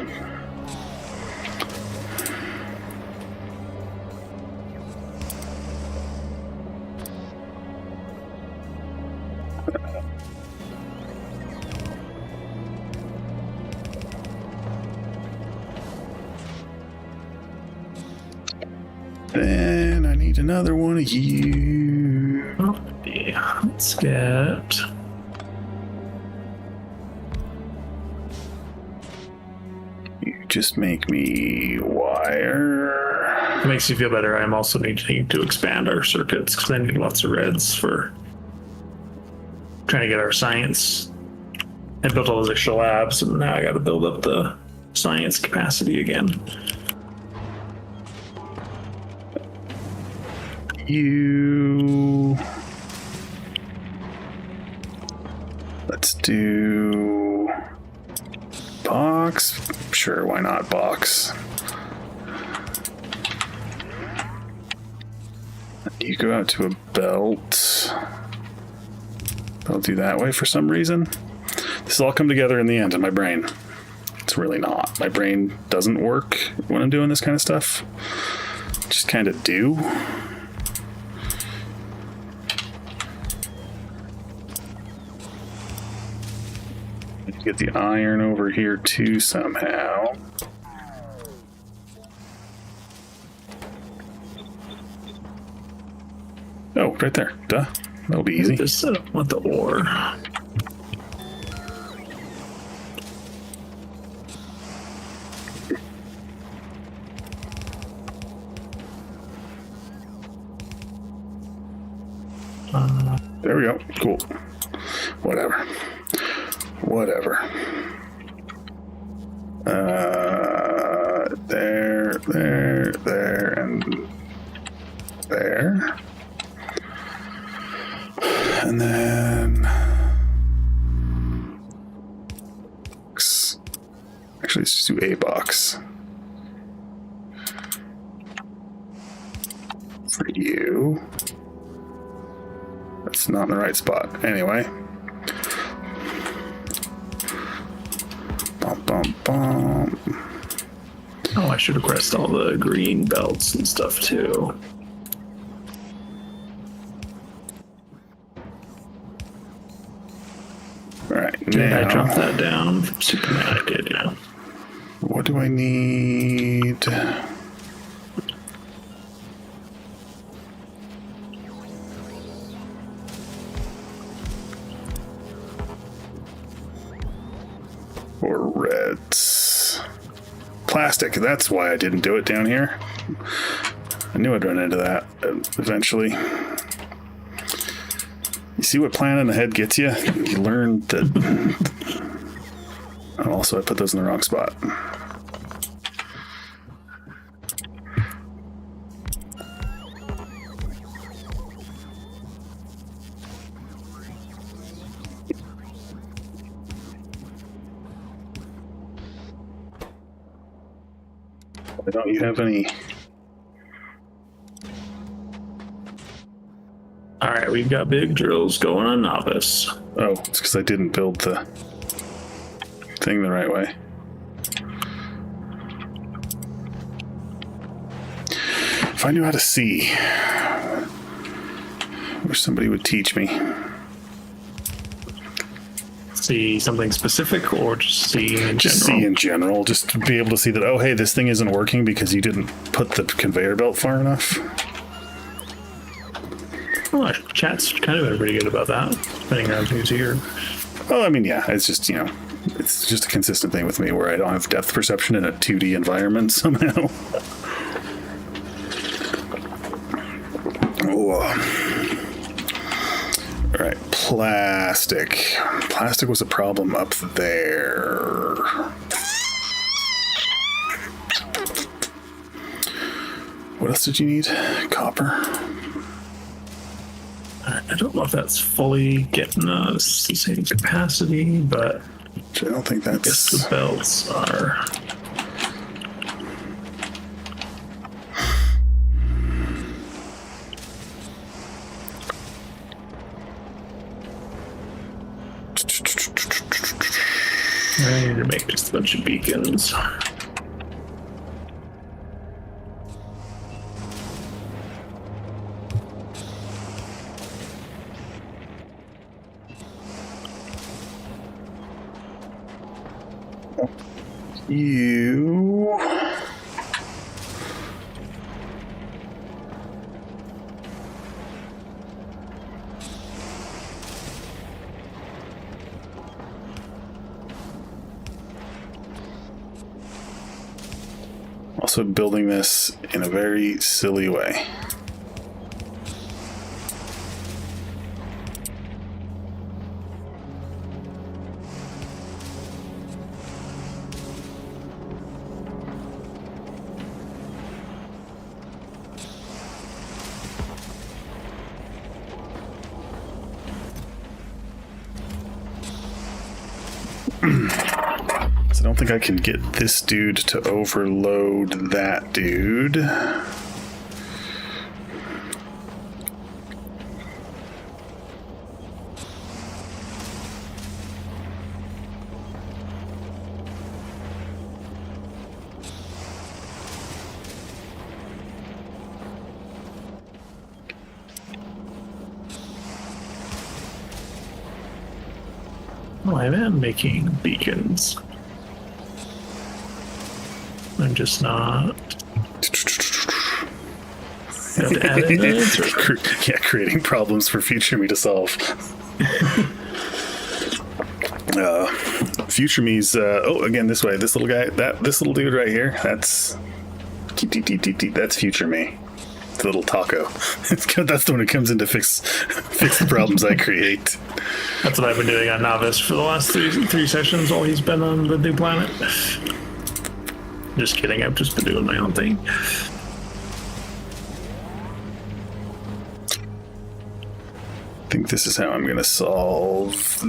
Then I need another one of you. Oh, yeah. Let's get. You just make me wire. It makes you feel better. I'm also needing to expand our circuits because I need lots of reds for trying to get our science. I built all those extra labs, and now I got to build up the science capacity again. Let's do box. Sure, why not box? You go out to a belt. I'll do that way for some reason. This will all come together in the end in my brain. It's really not. My brain doesn't work when I'm doing this kind of stuff. Just kind of do. Get the iron over here too somehow. Oh, right there. Duh. That'll be easy. Just set up with the ore. There we go. Cool. Whatever. There, and there. And then... Actually, let's just do a box. For you. That's not in the right spot. Anyway. Bum. Oh, I should have pressed all the green belts and stuff too. Alright, Did now... I drop that down from Superman? I did, yeah. What do I need? Or reds. Plastic, that's why I didn't do it down here. I knew I'd run into that eventually. You see what planning ahead gets you? You learn that... Oh, also, I put those in the wrong spot. Why don't you have any... All right, we've got big drills going on novice. Oh, it's because I didn't build the thing the right way. If I knew how to see, I wish somebody would teach me. See something specific or just see in general? Just see in general, just to be able to see that, oh, hey, this thing isn't working because you didn't put the conveyor belt far enough. Well, chat's kind of been pretty good about that, depending on who's here. Well, I mean, yeah, it's just, you know, it's just a consistent thing with me where I don't have depth perception in a 2D environment somehow. Oh. All right, plastic. Plastic was a problem up there. What else did you need? Copper. I don't know if that's fully getting us the same capacity, but Which I don't think I guess that's... the belts are. I need to make just a bunch of beacons. You... Also building this in a very silly way. So I don't think I can get this dude to overload that dude. Oh, I am making beacons. I'm just not. You have to add in it, or- Yeah, creating problems for future me to solve. Future me's oh, again this way. This little guy, this little dude right here. That's future me. The little taco. That's the one who comes in to fix the problems I create. That's what I've been doing on Novice for the last three sessions while he's been on the new planet. Just kidding, I've just been doing my own thing. I think this is how I'm gonna solve.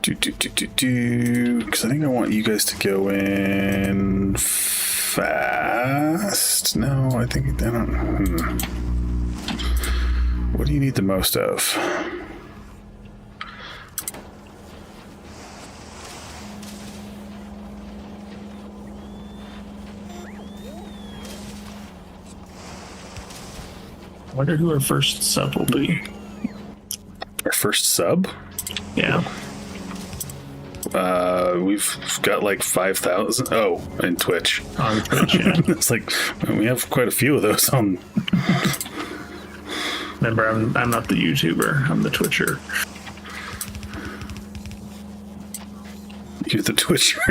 Because I think I want you guys to go in fast. No, I think I don't. What do you need the most of? I wonder who our first sub will be. Our first sub? Yeah. We've got like 5,000. Oh, in Twitch. On Twitch, yeah. It's like we have quite a few of those on. Remember, I'm not the YouTuber. I'm the Twitcher. You're the Twitcher.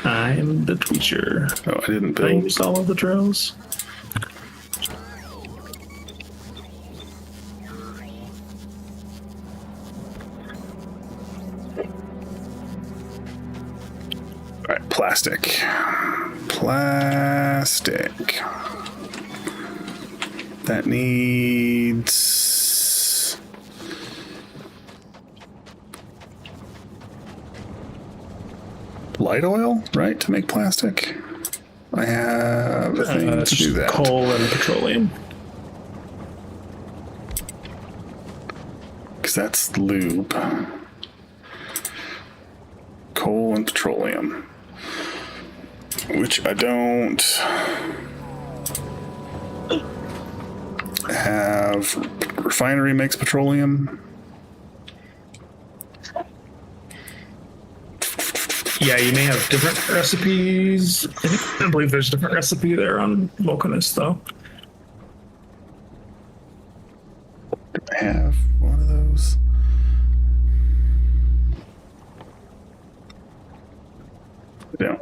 I'm the Twitcher. Oh, I didn't I build. used all of the drills. All right, plastic. That needs light oil, right, to make plastic. I have a thing to do that. Coal and petroleum. Because that's lube. Coal and petroleum. Which I don't have. Refinery makes petroleum. Yeah, you may have different recipes. I believe there's a different recipe there on Vulcanist, though. I have one of those.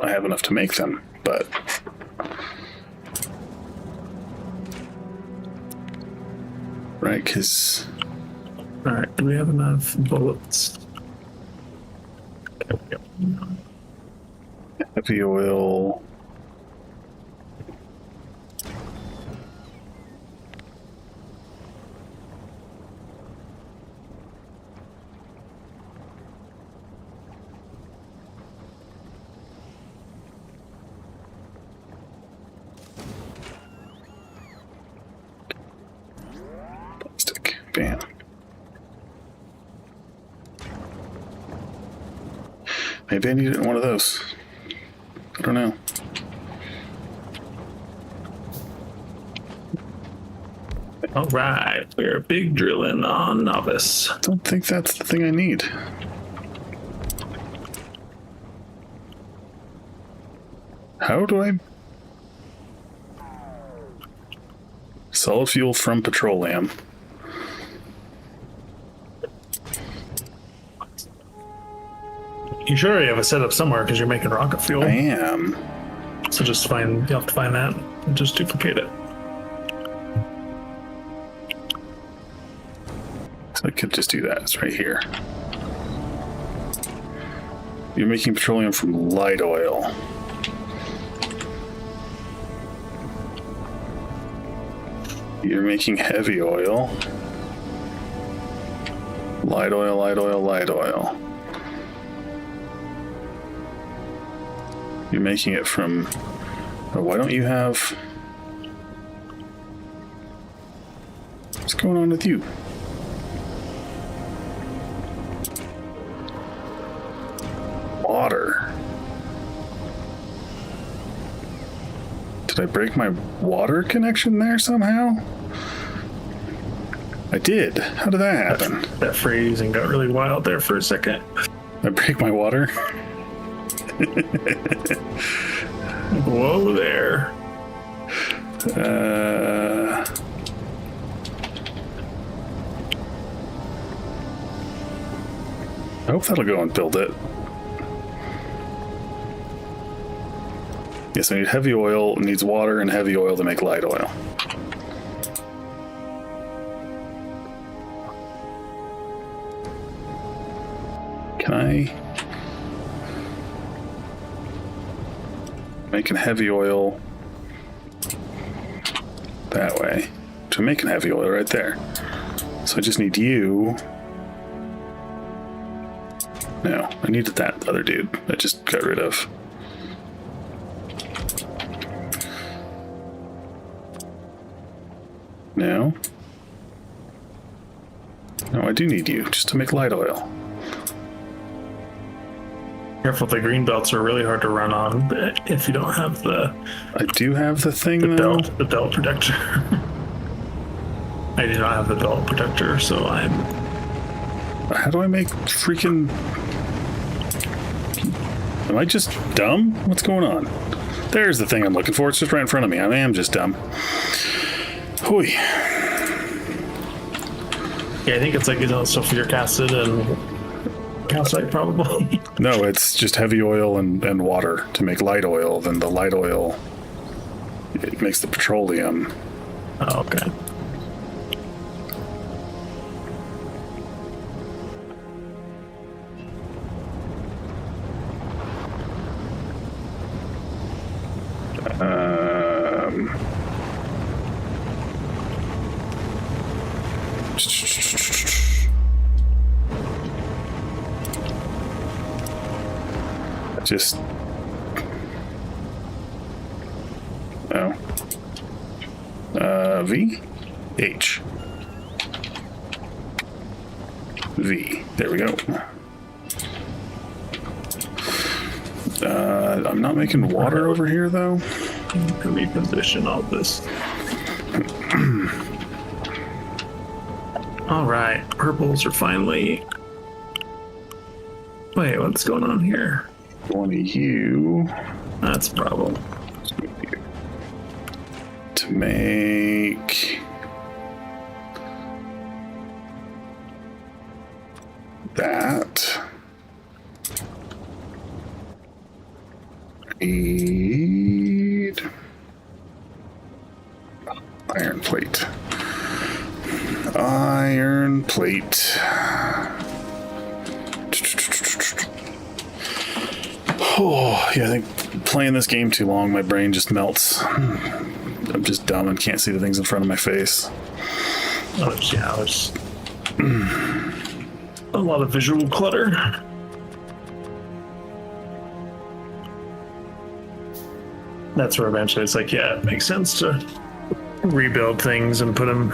I have enough to make them, but right, because All right, do we have enough bullets? There we go. heavy oil. Plastic. Bam. Maybe I need one of those. I don't know. All right, we're big drilling on Novice. I don't think that's the thing I need. How do I... Solid fuel from petroleum. You sure you have a setup somewhere because you're making rocket fuel? I am. So you'll have to find that and just duplicate it. So I could just do that. It's right here. You're making petroleum from light oil. You're making heavy oil. Light oil, light oil, light oil. You're making it from... Oh, why don't you have... What's going on with you? Water. Did I break my water connection there somehow? I did. How did that happen? That phrasing got really wild there for a second. I break my water? Whoa there. I hope that'll go and build it. Yes, I need heavy oil. It needs water and heavy oil to make light oil. Can I... Making heavy oil that way. So I'm making heavy oil right there. So I just need you. No, I needed that other dude I just got rid of. No. No, I do need you just to make light oil. Careful, the green belts are really hard to run on if you don't have the... I do have the thing though. The belt protector. I do not have the belt protector, so I'm... How do I make freaking... Am I just dumb? What's going on? There's the thing I'm looking for. It's just right in front of me. I am just dumb. Hoi. Yeah, I think it's like, sulfuric acid and calcite probably. No, it's just heavy oil and water to make light oil. Then the light oil, it makes the petroleum. Oh, okay. Just... Oh. V? H. V. There we go. I'm not making water over here, though. To reposition all this. All right, purples are finally... Wait, what's going on here? One of you. That's a problem. To make... that. Need... iron plate. Iron plate. Oh, yeah, I think playing this game too long, my brain just melts. I'm just dumb and can't see the things in front of my face. Oh, yeah, there's a lot of visual clutter. That's where eventually it's like, yeah, it makes sense to rebuild things and put them...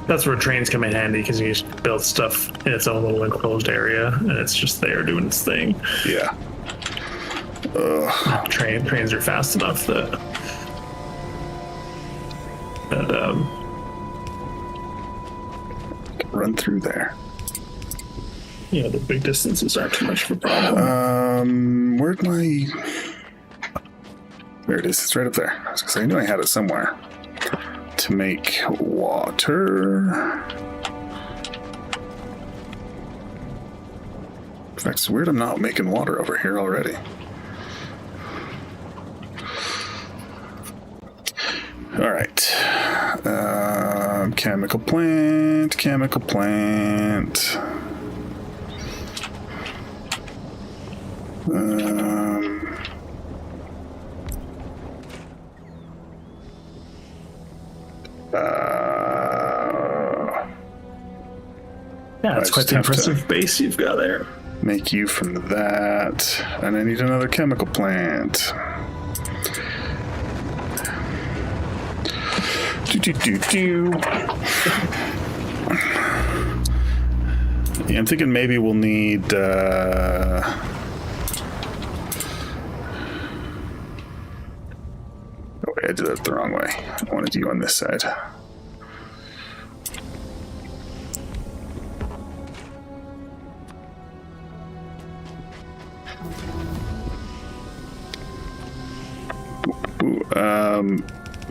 That's where trains come in handy, because you just build stuff in its own little enclosed area, and it's just there doing its thing. Yeah. Trains are fast enough that Run through there. yeah, the big distances aren't too much of a problem. Where'd my... There it is. It's right up there. I was gonna say, I knew I had it somewhere. to make water. In fact, it's weird I'm not making water over here already. All right. Chemical plant. Yeah, it's quite the impressive base you've got there. Make you from that. And I need another chemical plant. Yeah, I'm thinking maybe we'll need oh, wait, I did that the wrong way. I wanted you on this side.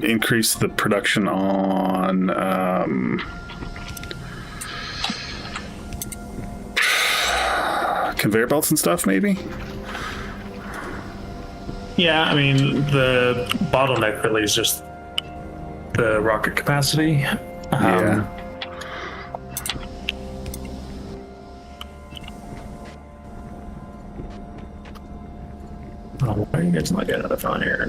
Increase the production on conveyor belts and stuff, maybe? Yeah, I mean, the bottleneck really is just the rocket capacity. Yeah. Oh, why are you guys not getting another phone here?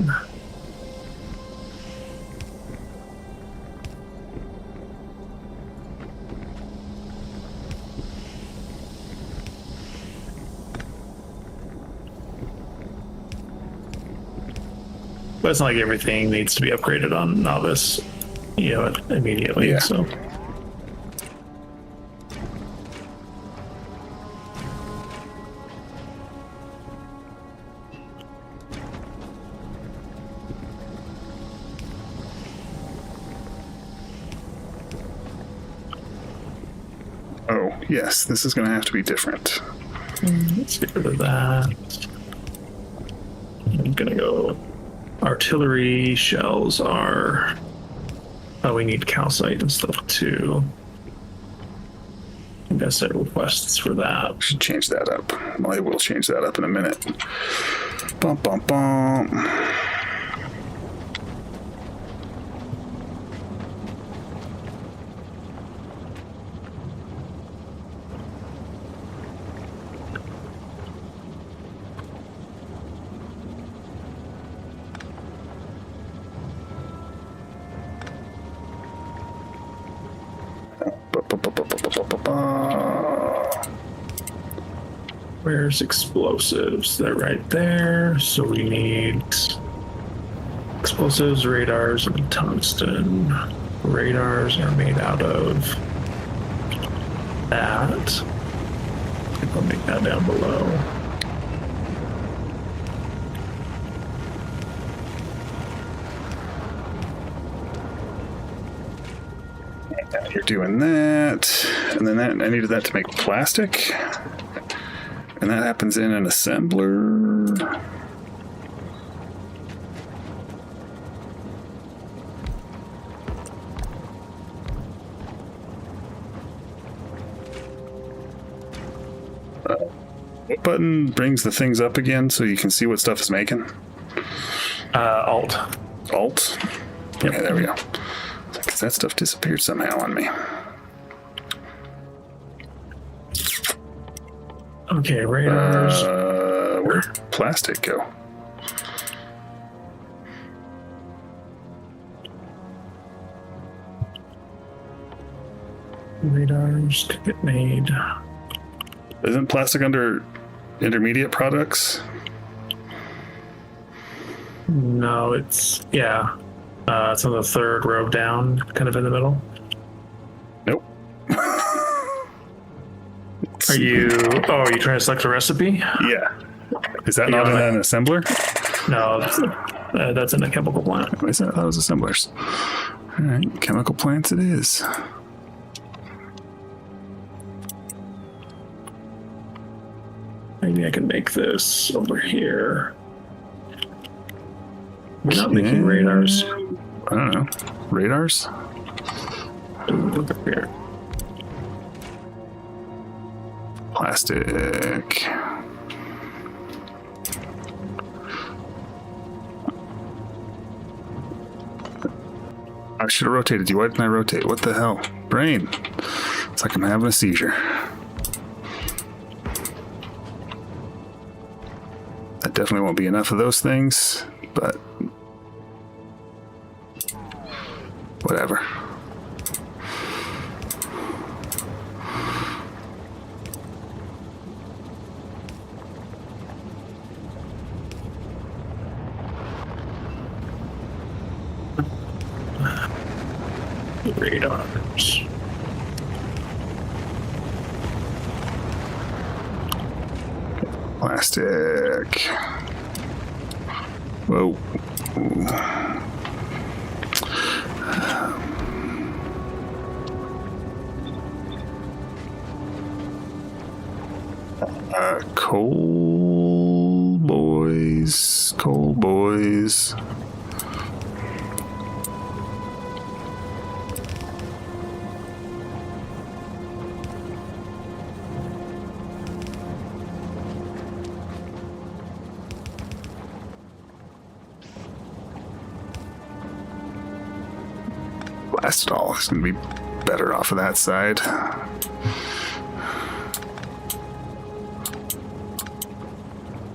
But it's not like everything needs to be upgraded on Novice, immediately. Yeah. So. Oh, yes, this is going to have to be different. Let's get rid of that. I'm gonna go. Artillery shells are. Oh, we need calcite and stuff too. I guess set requests for that. Should change that up. Well, I will change that up in a minute. Bum, bum, bum. Where's explosives? They're right there. So we need explosives, radars, and tungsten. Radars are made out of that. I'll make that down below. You're doing that, and then that I needed that to make plastic, and that happens in an assembler. What button brings the things up again so you can see what stuff is making? Alt. Alt? Yep. Okay, there we go. Because that stuff disappeared somehow on me. Okay, radars. Where'd plastic go? Radars to get made. Isn't plastic under intermediate products? No, it's it's on the third row down, kind of in the middle. Nope. Are you trying to select a recipe? Yeah. Is that not in an assembler? No, that's in a chemical plant. I thought it was assemblers. All right, chemical plants it is. Maybe I can make this over here. We're not making radars. I don't know, radars? Look up here. Plastic. I should have rotated you. Why didn't I rotate? What the hell? Brain. It's like I'm having a seizure. That definitely won't be enough of those things, but whatever. Radars. Plastic. Whoa. Coal boys. Coal boys. Blast it all. It's going to be better off of that side.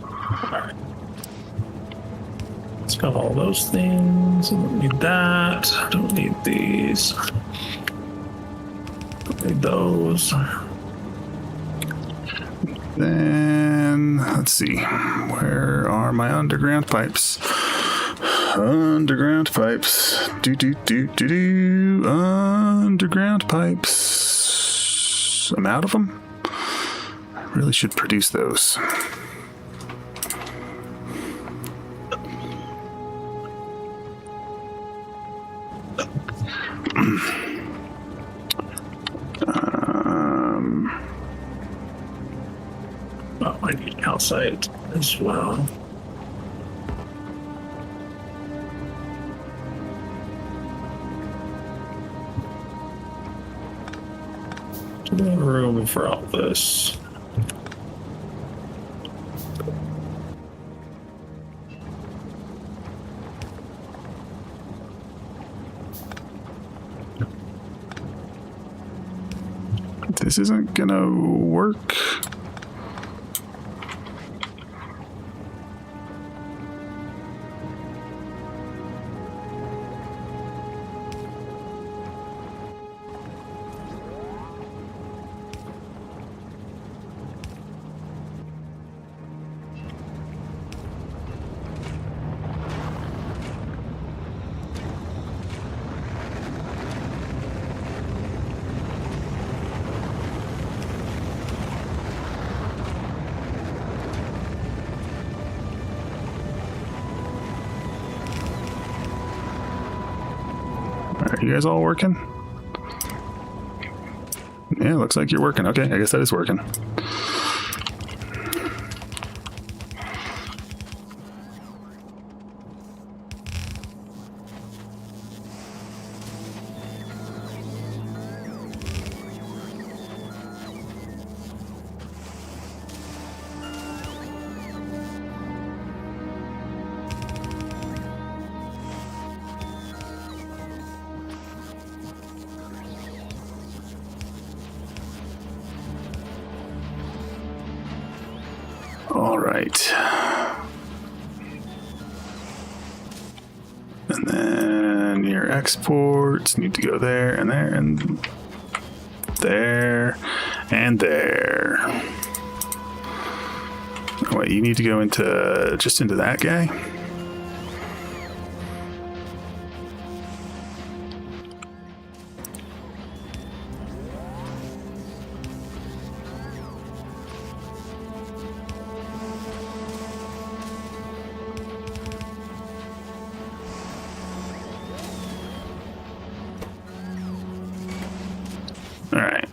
Alright. Let's got all those things. I don't need that. I don't need these. Don't need those. Then, let's see. Where are my underground pipes? Underground pipes. Underground pipes. I'm out of them. I really should produce those. Oh, I need calcite as well. Do we have room for all this? This isn't gonna work. Are you guys all working? Yeah, looks like you're working. Okay, I guess that is working. All right. And then your exports need to go there and there and there and there. Oh, wait, you need to go into just into that guy? All right.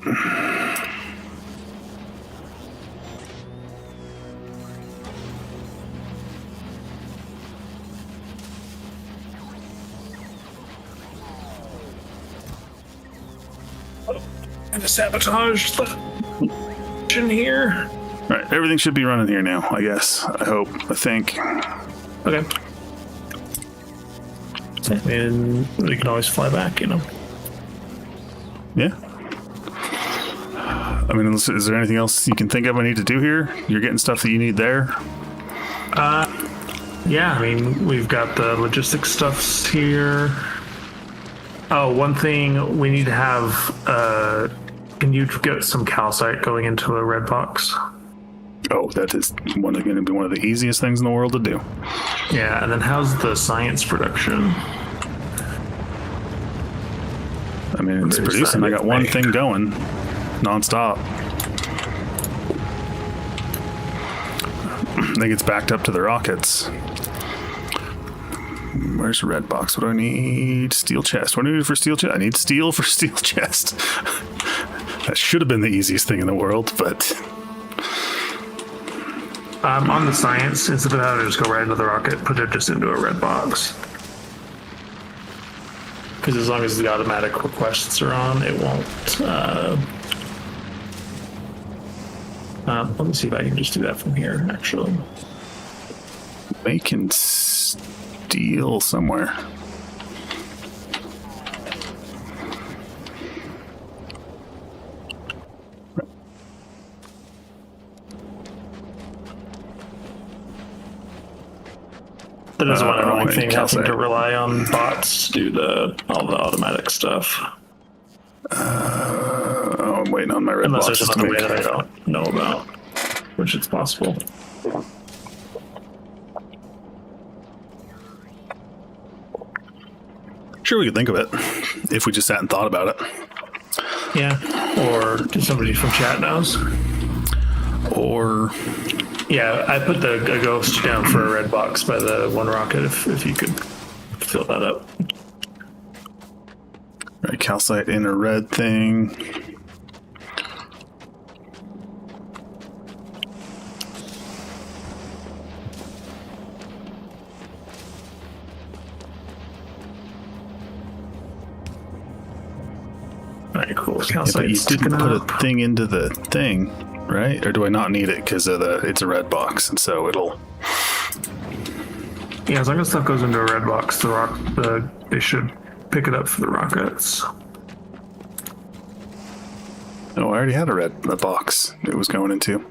gonna sabotage the in here. All right, everything should be running here now, I guess. I hope. I think. Okay. And we can always fly back, you know. Yeah. I mean, is there anything else you can think of I need to do here? You're getting stuff that you need there? Yeah, I mean, we've got the logistics stuffs here. Oh, one thing we need to have, can you get some calcite going into a red box? Oh, that is going to be one of the easiest things in the world to do. Yeah, and then how's the science production? I mean, it's producing. I got one thing going, nonstop. I think it's backed up to the rockets. Where's the red box? What do I need? Steel chest. What do I need for steel chest? I need steel for steel chest. That should have been the easiest thing in the world, but... On the science, instead of having to just go right into the rocket, put it just into a red box. Because as long as the automatic requests are on, it won't... let me see if I can just do that from here, actually. Making steel somewhere. That is one annoying thing, having calcite. to rely on bots to do all the automatic stuff. Oh, I'm waiting on my red Unless box. there's another way that I don't know about, which it's possible. Sure, we could think of it if we just sat and thought about it. Yeah, or somebody from chat knows. Or Yeah, I put a ghost down for a red box by the one rocket if you could fill that up. right, calcite in a red thing. All right, cool. Yeah, but you didn't put a thing into the thing, right? Or do I not need it because of it's a red box, and so it'll... Yeah, as long as stuff goes into a red box, they should pick it up for the rockets. Oh, I already had a box it was going into.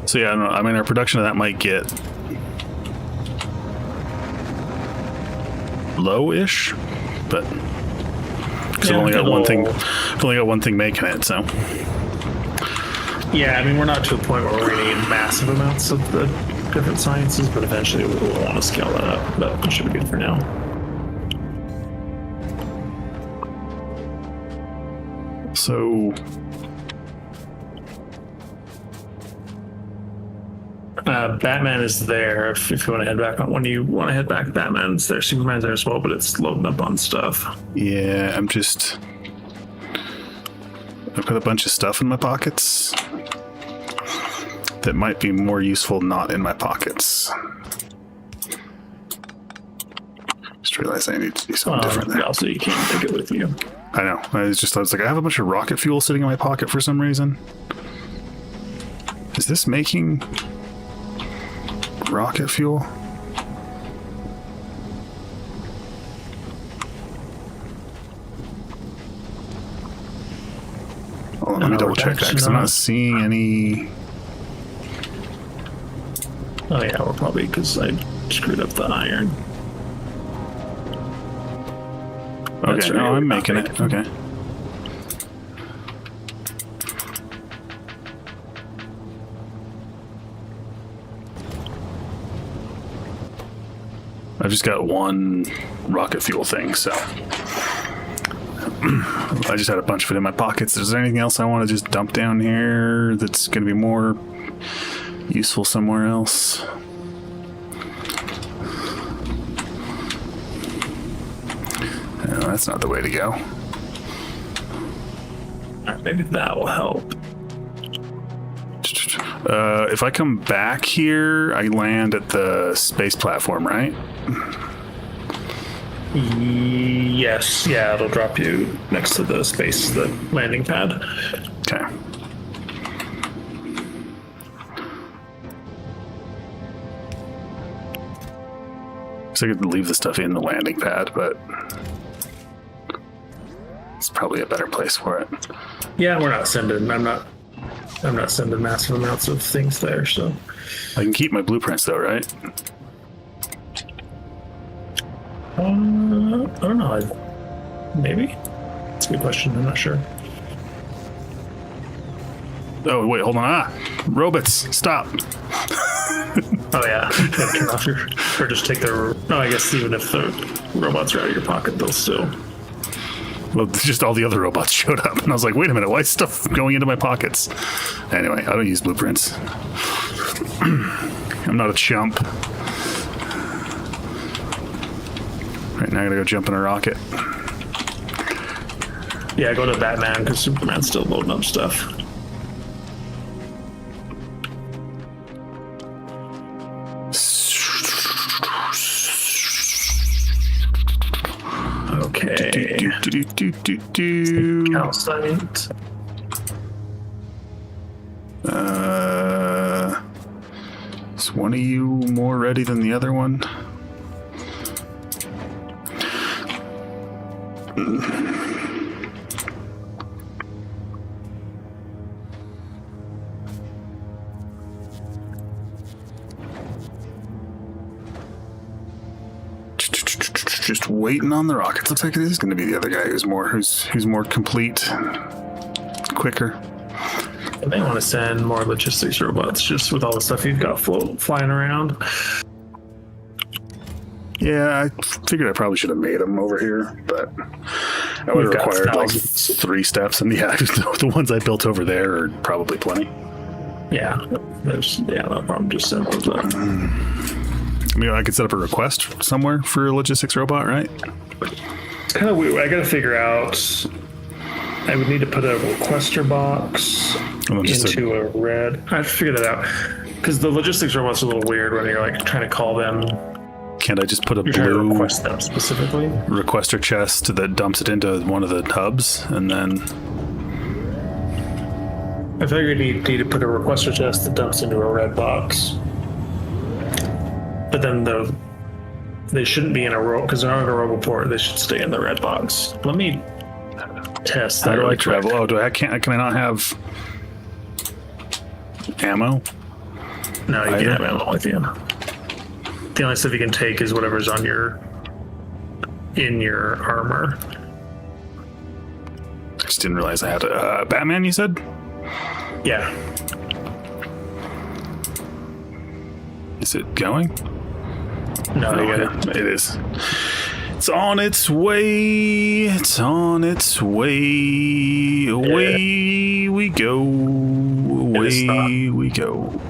So yeah, I don't know. I mean, our production of that might get low-ish, but because I've only got one thing. I've only got one thing making it, so. Yeah, I mean, we're not to a point where we're going to need massive amounts of the different sciences, but eventually we'll want to scale that up. But it should be good for now. So. Batman is there if you want to head back on. When you want to head back, Batman's there. Superman's there as well, but it's loading up on stuff. Yeah, I've got a bunch of stuff in my pockets that might be more useful not in my pockets. Just realized I need to do something different there. Also, you can't take it with you. I know. I was like, I have a bunch of rocket fuel sitting in my pocket for some reason. Is this making rocket fuel? Hold on, let me double check that because I'm not seeing any. Oh yeah, we're probably because I screwed up the iron. Okay, no, I'm making it. Okay. I've just got one rocket fuel thing, so I just had a bunch of it in my pockets. Is there anything else I want to just dump down here that's going to be more useful somewhere else? That's not the way to go. Maybe that will help. If I come back here, I land at the space platform, right? Yes, yeah, it'll drop you next to the landing pad. Okay. So I could leave the stuff in the landing pad, but it's probably a better place for it. Yeah, we're not sending. I'm not sending massive amounts of things there, so I can keep my blueprints though, right? I don't know. Maybe. That's a good question. I'm not sure. Oh wait, hold on. Robots, stop. Oh yeah, turn off or just take their. No, I guess even if the robots are out of your pocket, they'll still. Well, just all the other robots showed up, and I was like, wait a minute, why is stuff going into my pockets? Anyway, I don't use blueprints. I'm not a chump. Right now I gotta go jump in a rocket. Yeah, go to Batman because Superman's still loading up stuff. Okay. Calcite. Is one of you more ready than the other one? Just waiting on the rockets. Looks like it is going to be the other guy who's more complete, quicker. I may want to send more logistics robots just with all the stuff you've got flying around. Yeah, I figured I probably should have made them over here, but that would have required like 3 steps. And yeah, the ones I built over there are probably plenty. Yeah, no problem. Just send those up. I mean, I could set up a request somewhere for a logistics robot, right? It's kind of weird. I got to figure out. I would need to put a requester box into a red. I have to figure that out because the logistics robot's a little weird when you're like trying to call them. Can't I just put a You're trying to blue request them specifically? requester chest that dumps it into one of the hubs, and then I figured you need to put a requester chest that dumps into a red box. But then they shouldn't be in a row because they're not in a roboport. They should stay in the red box. Let me test. How do I travel? Oh, can I not have ammo? No, you can't have ammo with you. The only stuff you can take is whatever's on in your armor. I just didn't realize I had a Batman. You said? Yeah. Is it going? No, It is. It's on its way. It's on its way. Away we go. Away we go.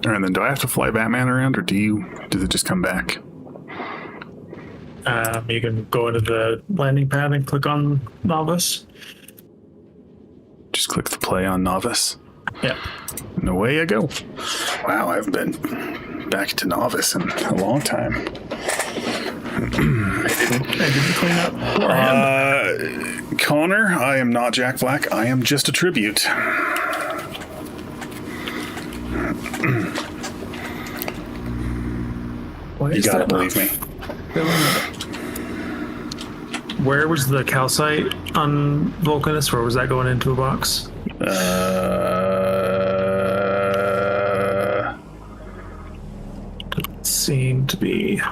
And then do I have to fly Batman around, or does it just come back? You can go into the landing pad and click on Novice. Just click the play on Novice. Yeah. And away I go. Wow, I haven't been back to Novice in a long time. I didn't clean up beforehand. Connor, I am not Jack Black. I am just a tribute. You gotta believe me. Where was the calcite on Vulcanus? Where was that going into a box? Doesn't seem to be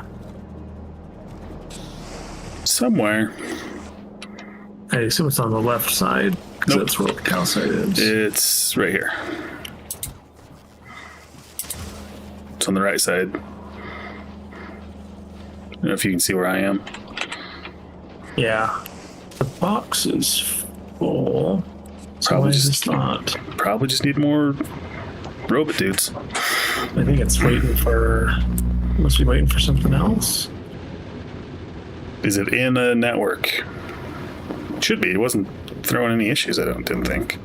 somewhere. I assume it's on the left side. Nope. That's where the calcite is. It's right here. It's on the right side. I don't know if you can see where I am. Yeah. The box is full. So Probably why is just- this not? Probably just need more robot dudes. I think it's waiting for. Must be waiting for something else. Is it in a network? Should be. It wasn't throwing any issues, didn't think.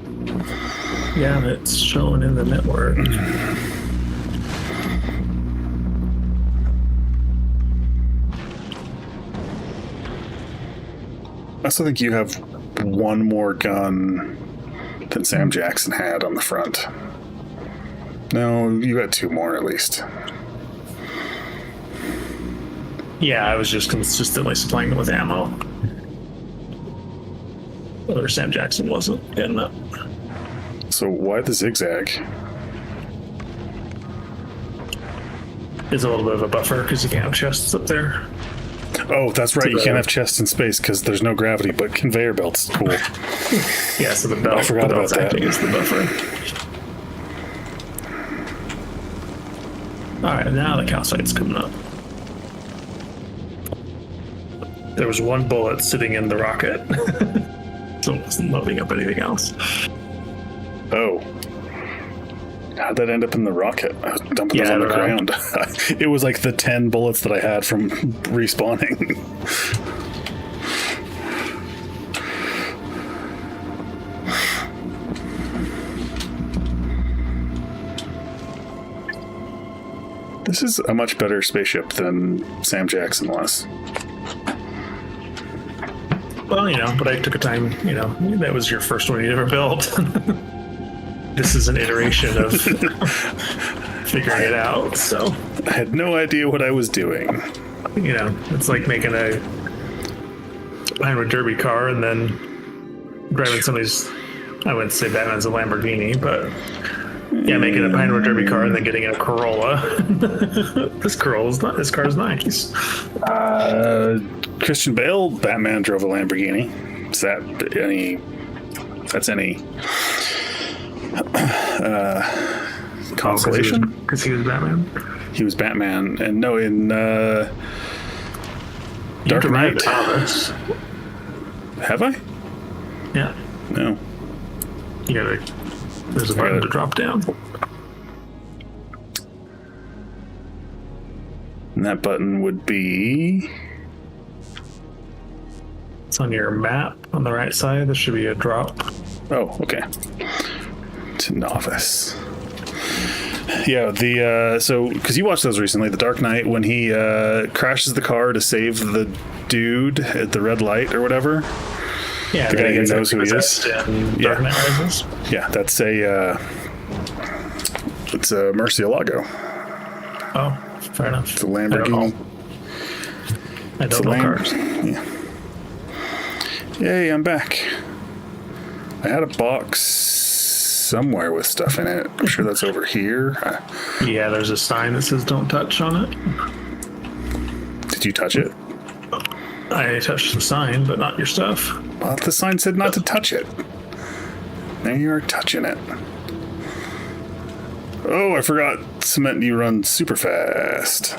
Yeah, it's showing in the network. I also think you have one more gun than Sam Jackson had on the front. No, you got two more at least. Yeah, I was just consistently supplying it with ammo. Or Sam Jackson wasn't getting it. So why the zigzag? It's a little bit of a buffer because you can't have chests up there. Oh, that's right. You can't have chests in space because there's no gravity, but conveyor belts. Cool. Yeah, so the belt. I forgot the about belt's that. acting as the buffer. All right, now the calcite's coming up. There was one bullet sitting in the rocket, so it wasn't loading up anything else. Oh. How'd that end up in the rocket? I was dumping those Yeah, on the I don't ground. It was like the 10 bullets that I had from respawning. This is a much better spaceship than Sam Jackson was. Well, but I took a time, that was your first one you ever built. This is an iteration of figuring it out, so. I had no idea what I was doing. It's like making a Pinewood Derby car and then driving somebody's, I wouldn't say Batman's a Lamborghini, but yeah, making a Pinewood Derby car and then getting in a Corolla. This car's nice. Christian Bale, Batman drove a Lamborghini. Is that any? That's any consolation? Because he was Batman. He was Batman, and no, in Dark Knight. Have I? Yeah. No. There's a button to drop down. And that button would be. It's on your map on the right side. There should be a drop. Oh, okay. To novice. Yeah, so because you watched those recently, The Dark Knight, when he crashes the car to save the dude at the red light or whatever. Yeah, the guy who knows who he is. Dark Knight Rises. Yeah, that's it's a Murcielago. Oh, fair enough. It's a Lamborghini. I don't know cars. Yeah. Yay, I'm back. I had a box somewhere with stuff in it. I'm sure that's over here. Yeah, there's a sign that says "Don't touch" on it. Did you touch it? I touched the sign, but not your stuff. Well, the sign said not to touch it. Now you are touching it. Oh, I forgot. Cement, you run super fast.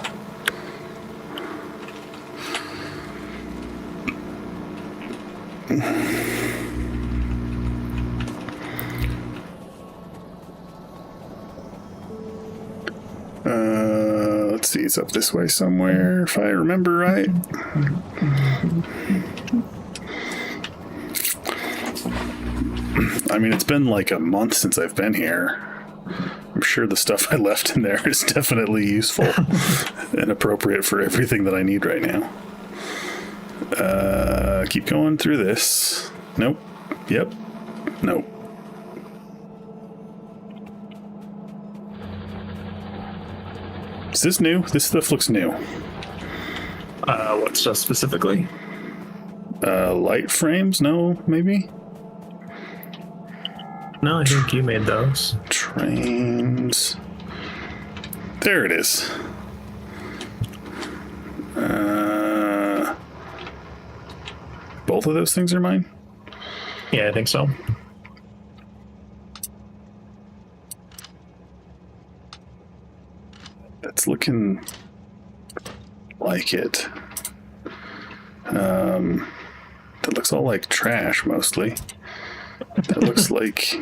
Let's see, it's up this way somewhere, if I remember right. I mean, it's been like a month since I've been here. I'm sure the stuff I left in there is definitely useful and appropriate for everything that I need right now. Keep going through this. Nope. Yep. Nope. Is this new? This stuff looks new. What stuff specifically? Light frames? No, maybe? No, I think you made those. Trains. There it is. Both of those things are mine? Yeah, I think so. That's looking like it. that looks all like trash mostly. That looks like...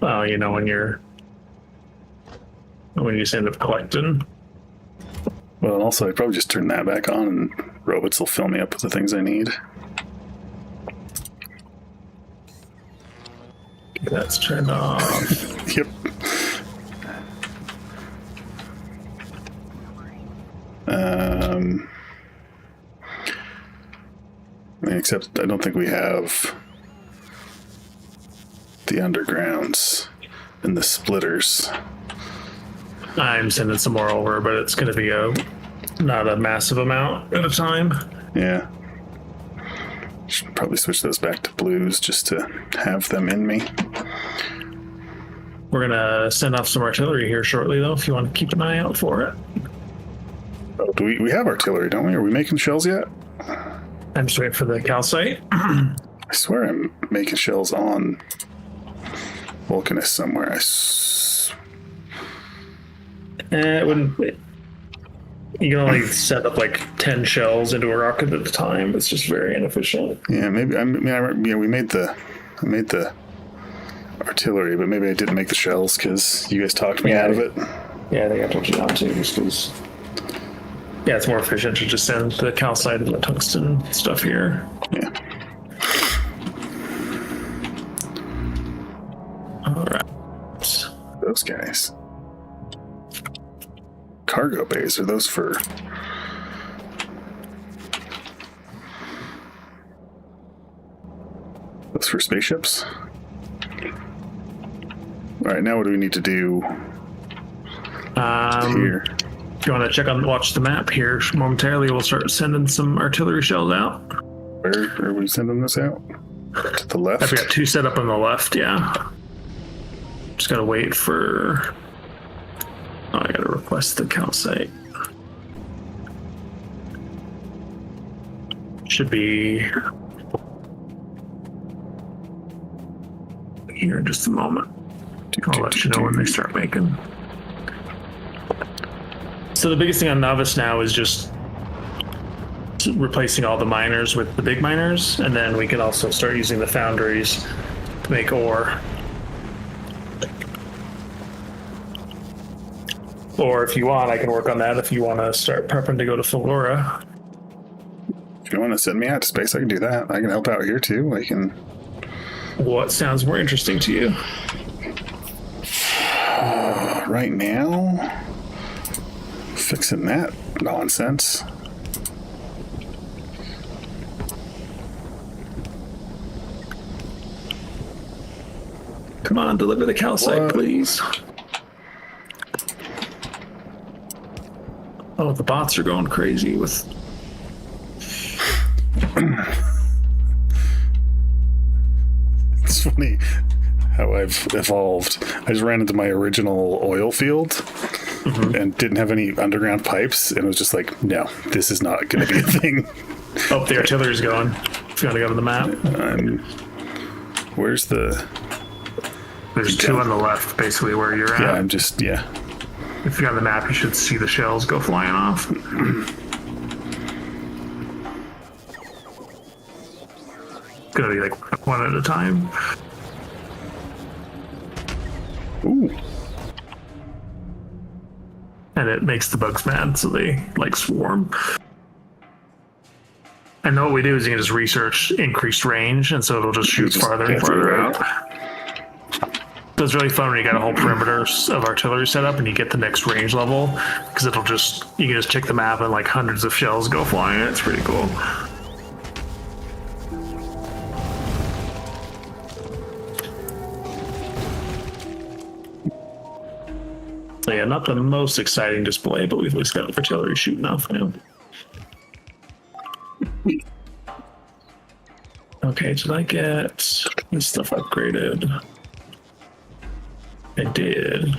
Oh, you know, when you just end up collecting. Well, and also I probably just turn that back on and robots will fill me up with the things I need. That's turned off. Yep. I mean, except I don't think we have the undergrounds and the splitters. I'm sending some more over, but it's going to be not a massive amount at a time. Yeah. Should probably switch those back to blues just to have them in me. We're going to send off some artillery here shortly, though, if you want to keep an eye out for it. Oh, do we have artillery, don't we? Are we making shells yet? I'm just waiting for the calcite. I swear I'm making shells on Vulcanus somewhere. It wouldn't. You can only set up like 10 shells into a rocket at a time. It's just very inefficient. Yeah, maybe. I mean, we made the. I made the artillery, but maybe I didn't make the shells because you guys talked me out of it. Yeah, I think I told you not to, just because. Yeah, it's more efficient to just send the calcite and the tungsten stuff here. Yeah. All right. Those guys. Cargo bays, are those for... Those for spaceships? Alright, now what do we need to do here? If you want to watch the map here momentarily, we'll start sending some artillery shells out. Where are we sending this out? To the left? I've got 2 set up on the left, yeah. Just gotta wait for... Oh, I gotta request the calcite. Should be here in just a moment. I'll let you know when they start making. So the biggest thing on Novice now is just replacing all the miners with the big miners, and then we can also start using the foundries to make ore. Or if you want, I can work on that if you want to start prepping to go to Fulgora. If you want to send me out to space, I can do that. I can help out here too. I can... What sounds more interesting to you? Right now... Fixing that nonsense. Come on, deliver the calcite, What? please. Oh, the bots are going crazy with... It's funny how I've evolved. I just ran into my original oil field and didn't have any underground pipes, and it was just like, no, this is not going to be a thing. Oh, the artillery's going. If you want to go to the map. Where's the... There's 2 on the left, basically, where you're at. Yeah, I'm just, yeah. If you're on the map, you should see the shells go flying off. It's gonna be like 1 at a time. Ooh. And it makes the bugs mad, so they like swarm. And what we do is you can just research increased range, and so it'll just shoot farther and farther out. So it's really fun when you got a whole perimeter of artillery set up and you get the next range level, because it'll just, you can just check the map and like hundreds of shells go flying. It's pretty cool. So yeah, not the most exciting display, but we've at least got artillery shooting off now. Okay, did I get this stuff upgraded? I did.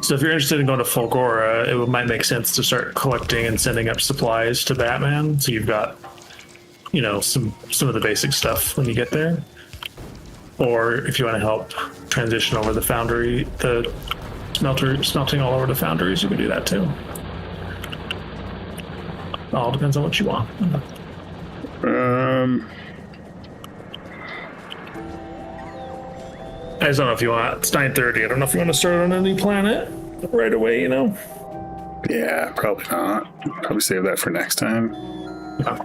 So if you're interested in going to Fulgora, it might make sense to start collecting and sending up supplies to Batman. So you've got, you know, some of the basic stuff when you get there. or if you want to help transition over the foundry, the smelting all over the foundries, you can do that too. All depends on what you want. I just don't know if you want. It's 9:30. I don't know if you want to start on a new planet right away. You know. Yeah, probably not. Probably save that for next time. Yeah.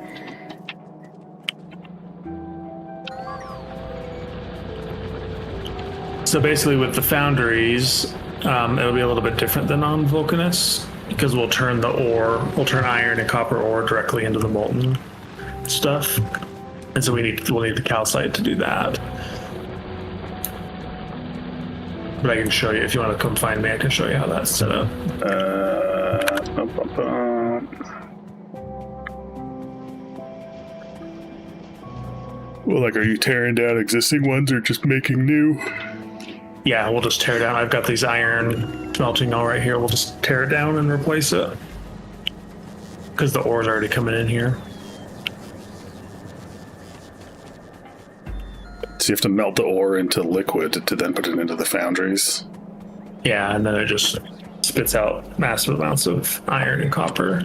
So basically, with the foundries, it'll be a little bit different than on Vulcanus because we'll turn iron and copper ore directly into the molten stuff, and so we'll need the calcite to do that. But I can show you if you want to come find me. I can show you how that's set up. Well, like, are you tearing down existing ones or just making new? Yeah, we'll just tear down. I've got these iron smelting all right here. We'll just tear it down and replace it because the ore's already coming in here. So you have to melt the ore into liquid to then put it into the foundries. Yeah, and then it just spits out massive amounts of iron and copper.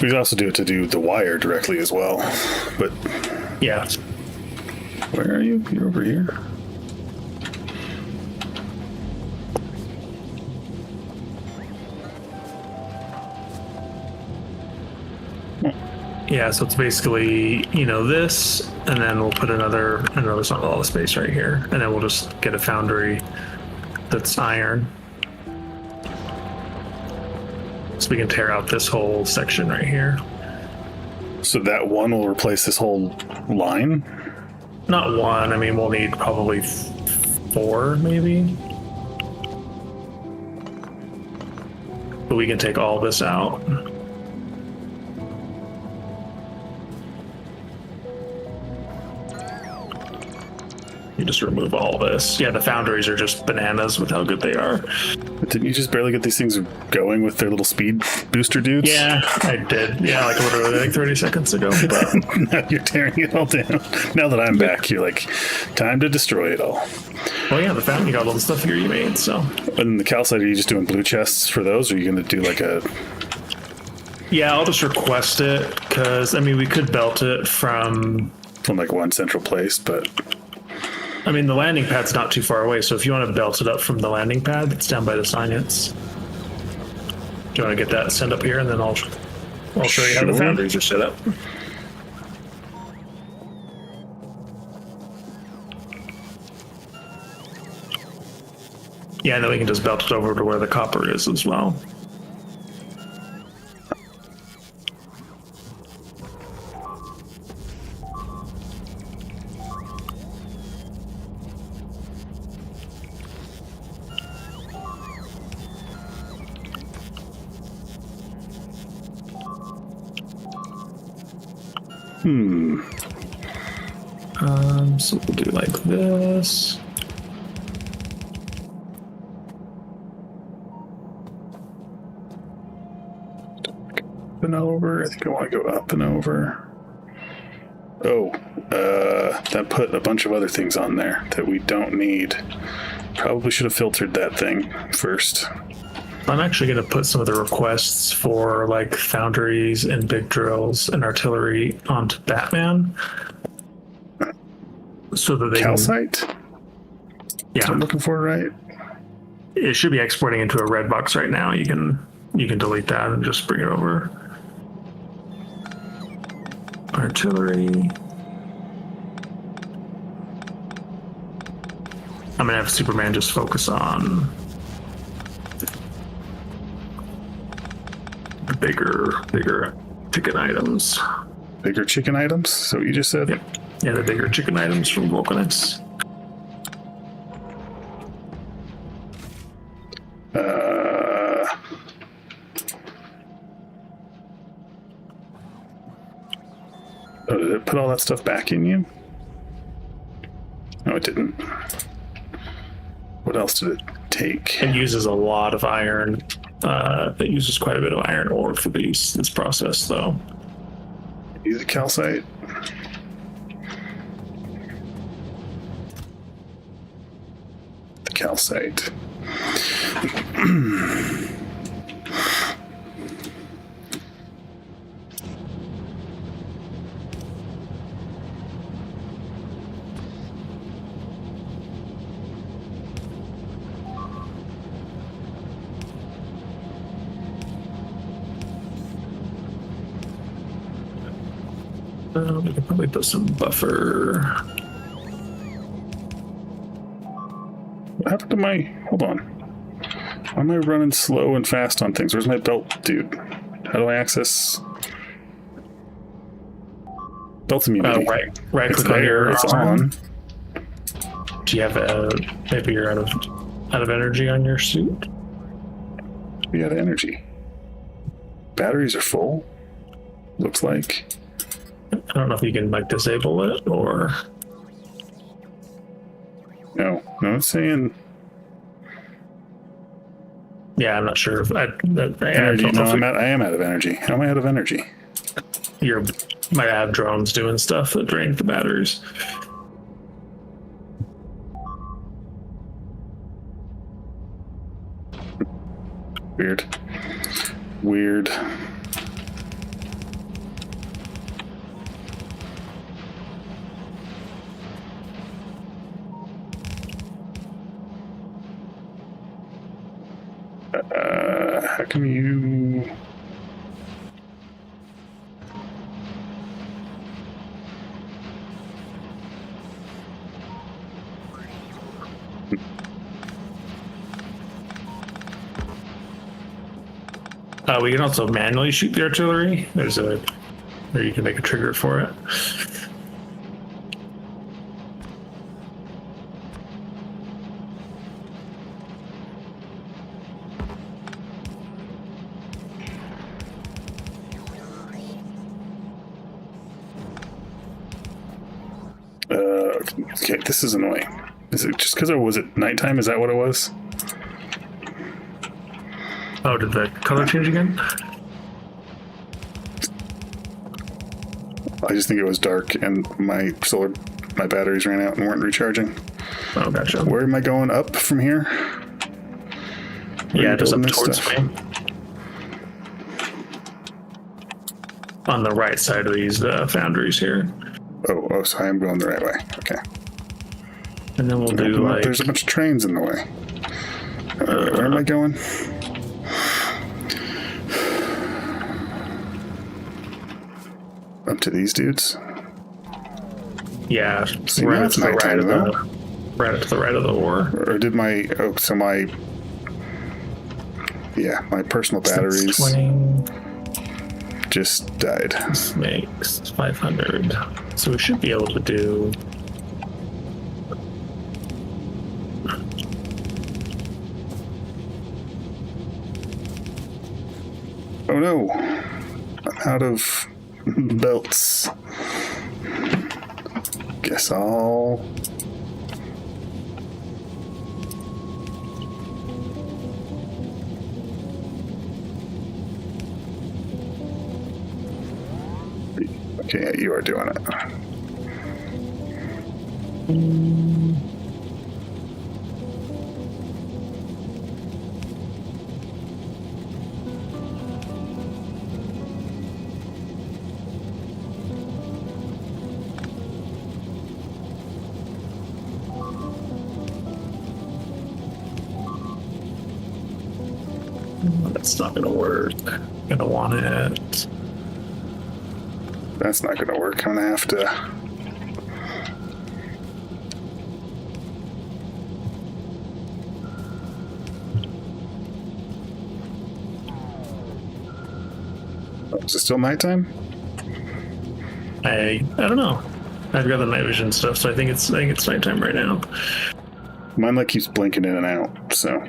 We could also do it to do the wire directly as well. But yeah. Where are you? You're over here. Yeah, so it's basically, this, and then we'll put another there's not a lot of space right here, and then we'll just get a foundry that's iron. So we can tear out this whole section right here. So that one will replace this whole line? Not one, I mean, we'll need probably 4, maybe. But we can take all this out. You just remove all this. Yeah, the foundries are just bananas with how good they are. But didn't you just barely get these things going with their little speed booster dudes? Yeah, I did. Yeah, like literally like 30 seconds ago. But now you're tearing it all down. Now that I'm back, you're like, time to destroy it all. Well, yeah, the foundry got all the stuff here you made, so. And the calcite, are you just doing blue chests for those, or are you going to do like a... Yeah, I'll just request it, because, I mean, we could belt it from like one central place, but... I mean, the landing pad's not too far away, so if you want to belt it up from the landing pad, it's down by the science. Do you want to get that sent up here, and then I'll show you how the foundries are set up. Yeah, and then we can just belt it over to where the copper is as well. So we'll do like this. Up and over. I think I want to go up and over. Oh, that put a bunch of other things on there that we don't need. Probably should have filtered that thing first. I'm actually going to put some of the requests for like foundries and big drills and artillery onto Batman. So that they calcite? Yeah. That's what I'm looking for, right? It should be exporting into a red box right now. You can delete that and just bring it over. Artillery. I'm gonna have Superman just focus on the bigger ticket items. Bigger chicken items? So you just said? Yep. Yeah, the bigger chicken items from Vulcanus. Oh, did it put all that stuff back in you? No, it didn't. What else did it take? It uses a lot of iron. It uses quite a bit of iron ore for this process, though. Use a calcite? calcite. We could probably put some buffer. What happened to my... Hold on. Why am I running slow and fast on things? Where's my belt, dude? How do I access... Belt immunity. Right It's click on there. your It's arm. on. Do you have maybe you're out of energy on your suit? We got energy. Batteries are full. Looks like. I don't know if you can like disable it or. No, it's saying Yeah, I'm not sure if I energy. don't know if I am out of energy. How am I out of energy? you might have drones doing stuff that drain the batteries. Weird. How come you... We can also manually shoot the artillery. Or you can make a trigger for it. Okay, this is annoying. Is it just because was it nighttime? Is that what it was? Oh, did the color change again? I just think it was dark and my batteries ran out and weren't recharging. Oh, gotcha. Where am I going? Up from here? Yeah, just up towards me. On the right side of these foundries here. Oh, so I am going the right way. Okay. And then we'll do like... There's a bunch of trains in the way. Where am I going? Up to these dudes? Yeah, See, right to the right of right up to the right of the ore. Or did my... Oh, so my... Yeah, my personal batteries just died. This makes 500. So we should be able to do... Oh no! I'm out of belts. Guess I'll... Okay, yeah, you are doing it. That's not gonna work. Gonna want it. That's not gonna work. I'm gonna have to... Oh, is it still nighttime? I don't know. I've got the night vision stuff, so I think it's nighttime right now. Mine like keeps blinking in and out, so...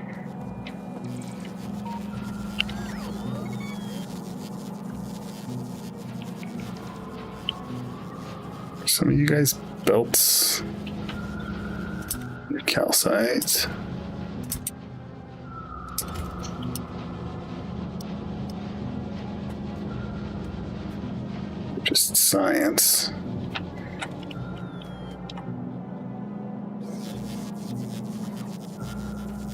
Some of you guys belts, your calcite. Just science.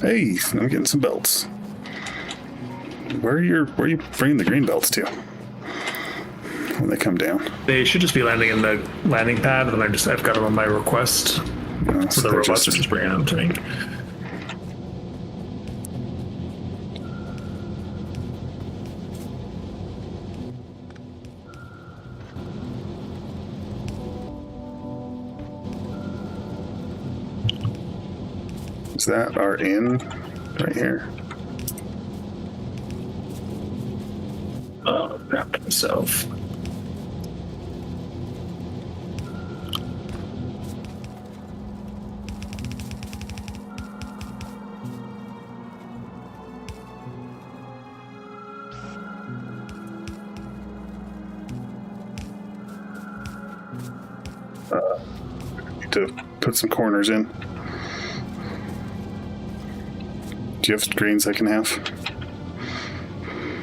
Hey, I'm getting some belts. Where are you bringing the green belts to? When they come down. They should just be landing in the landing pad, and then I've got them on my request. So the robots are just bringing them to me. Is that our inn right here? Oh, crap himself. Need to put some corners in. Do you have greens I can have?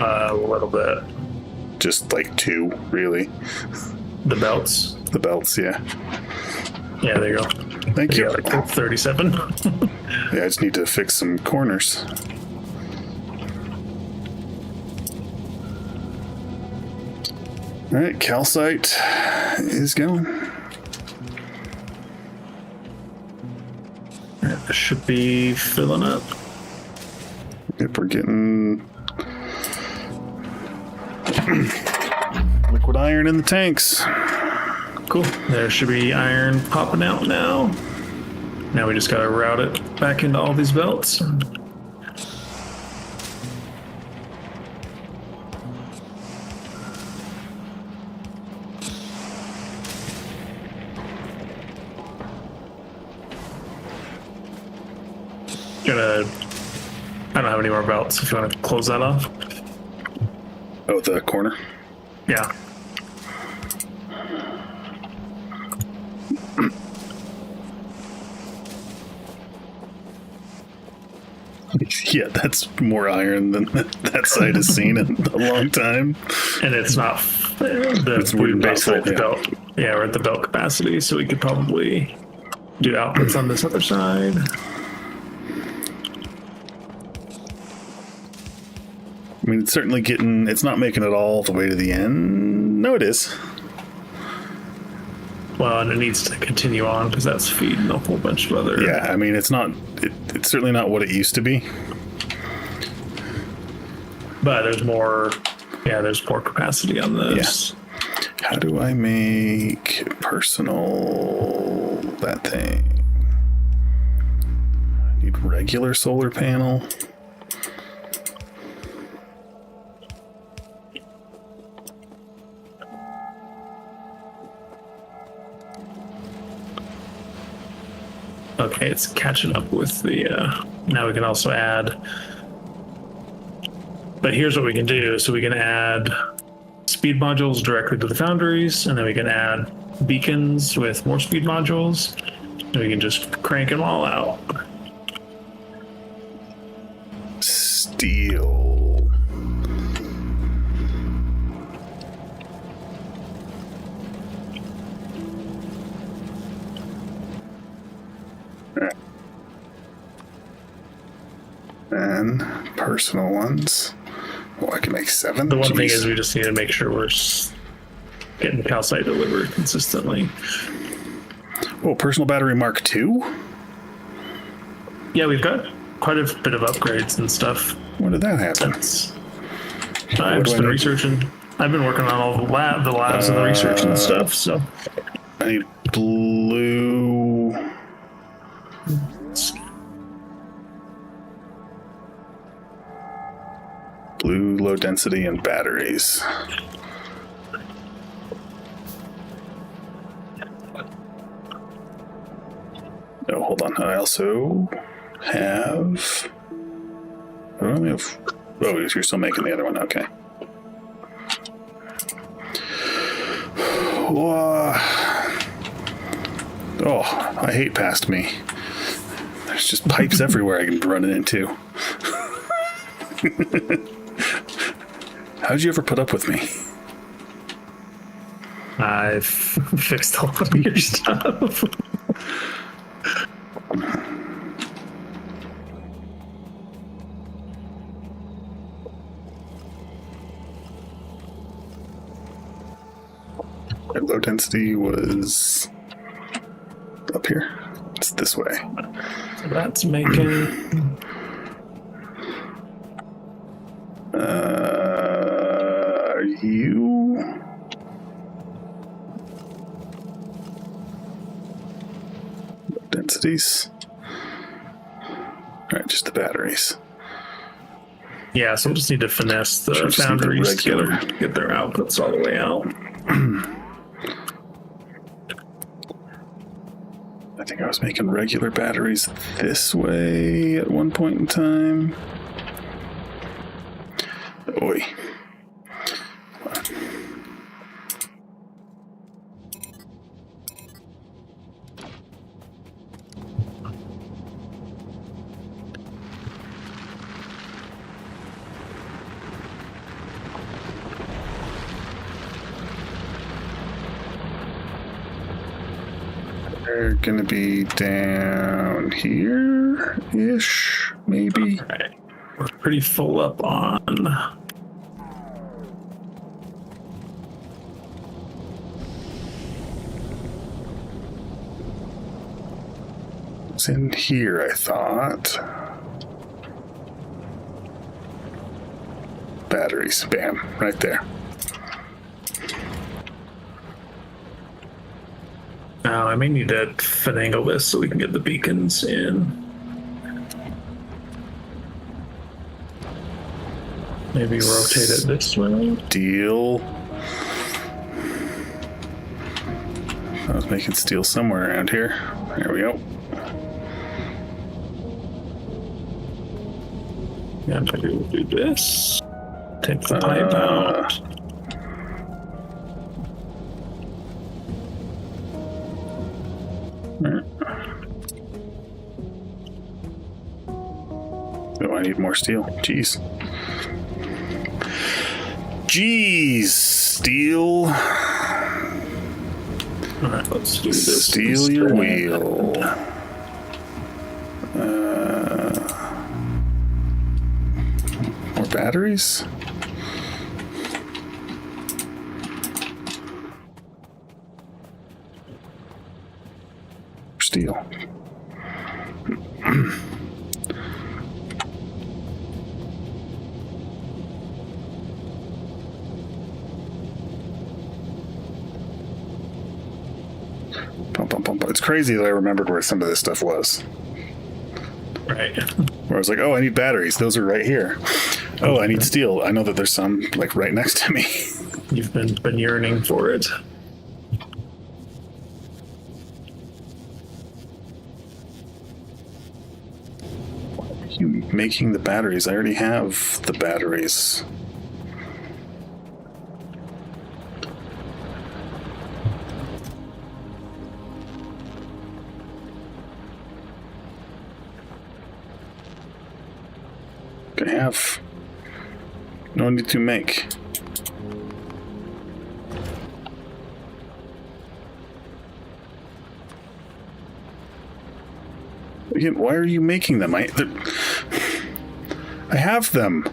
A little bit. Just like 2, really. The belts. The belts, yeah. Yeah, there you go. Thank you. Yeah, like 37. Yeah, I just need to fix some corners. All right, calcite is going. This should be filling up. Yep, we're getting liquid iron in the tanks. Cool. There should be iron popping out now. Now we just gotta route it back into all these belts. I don't have any more belts if you want to close that off. Oh, the corner? Yeah. Yeah, that's more iron than that site has seen in a long time. And it's not It's we're weird basically basalt, at the belt. Yeah, we're at the belt capacity, so we could probably do outputs on this other side. I mean, it's certainly it's not making it all the way to the end. No, it is. Well, and it needs to continue on because that's feeding a whole bunch of other. Yeah, I mean, it's certainly not what it used to be. But there's more. Yeah, there's more capacity on this. Yeah. How do I make personal that thing? I need regular solar panel. Okay, it's catching up with the. Now we can also add. But here's what we can do. So we can add speed modules directly to the foundries, and then we can add beacons with more speed modules, and we can just crank them all out. Steel. And personal ones. Oh, I can make 7. The one thing Jeez. is we just need to make sure we're getting calcite delivered consistently. Oh, personal battery Mark II? Yeah, we've got quite a bit of upgrades and stuff. When did that happen? I've just been researching. I've been working on all the labs and the research and stuff. So I need blue. Blue, low density, and batteries. No, hold on. I also have. I don't have. Oh, you're still making the other one. Okay. Oh, I hate past me. There's just pipes everywhere I can run it into. How'd you ever put up with me? I've fixed a lot of your stuff. Low density was up here. It's this way. So that's making. Are you? Low densities. All right, just the batteries. Yeah, so we'll just need to finesse the Just need the foundries to regular. get their outputs all the way out. I think I was making regular batteries this way at one point in time. Oi. They're gonna be down here-ish, maybe. All right. We're pretty full up on. It's in here, I thought. Batteries, bam, right there. Now I may need to finagle this so we can get the beacons in. Maybe rotate it this way. Steel. I was making steel somewhere around here. There we go. Yeah, maybe we'll do this. Take the pipe out. Oh, I need more steel. Jeez. Steel. All right, let's do this. Steal your wheel. More batteries? Steel. It's crazy that I remembered where some of this stuff was. Right. Where I was like, oh, I need batteries. Those are right here. Oh, I need steel. I know that there's some like right next to me. You've been yearning for it. Why are you making the batteries? I already have the batteries. I have no need to make. Again, why are you making them? I have them.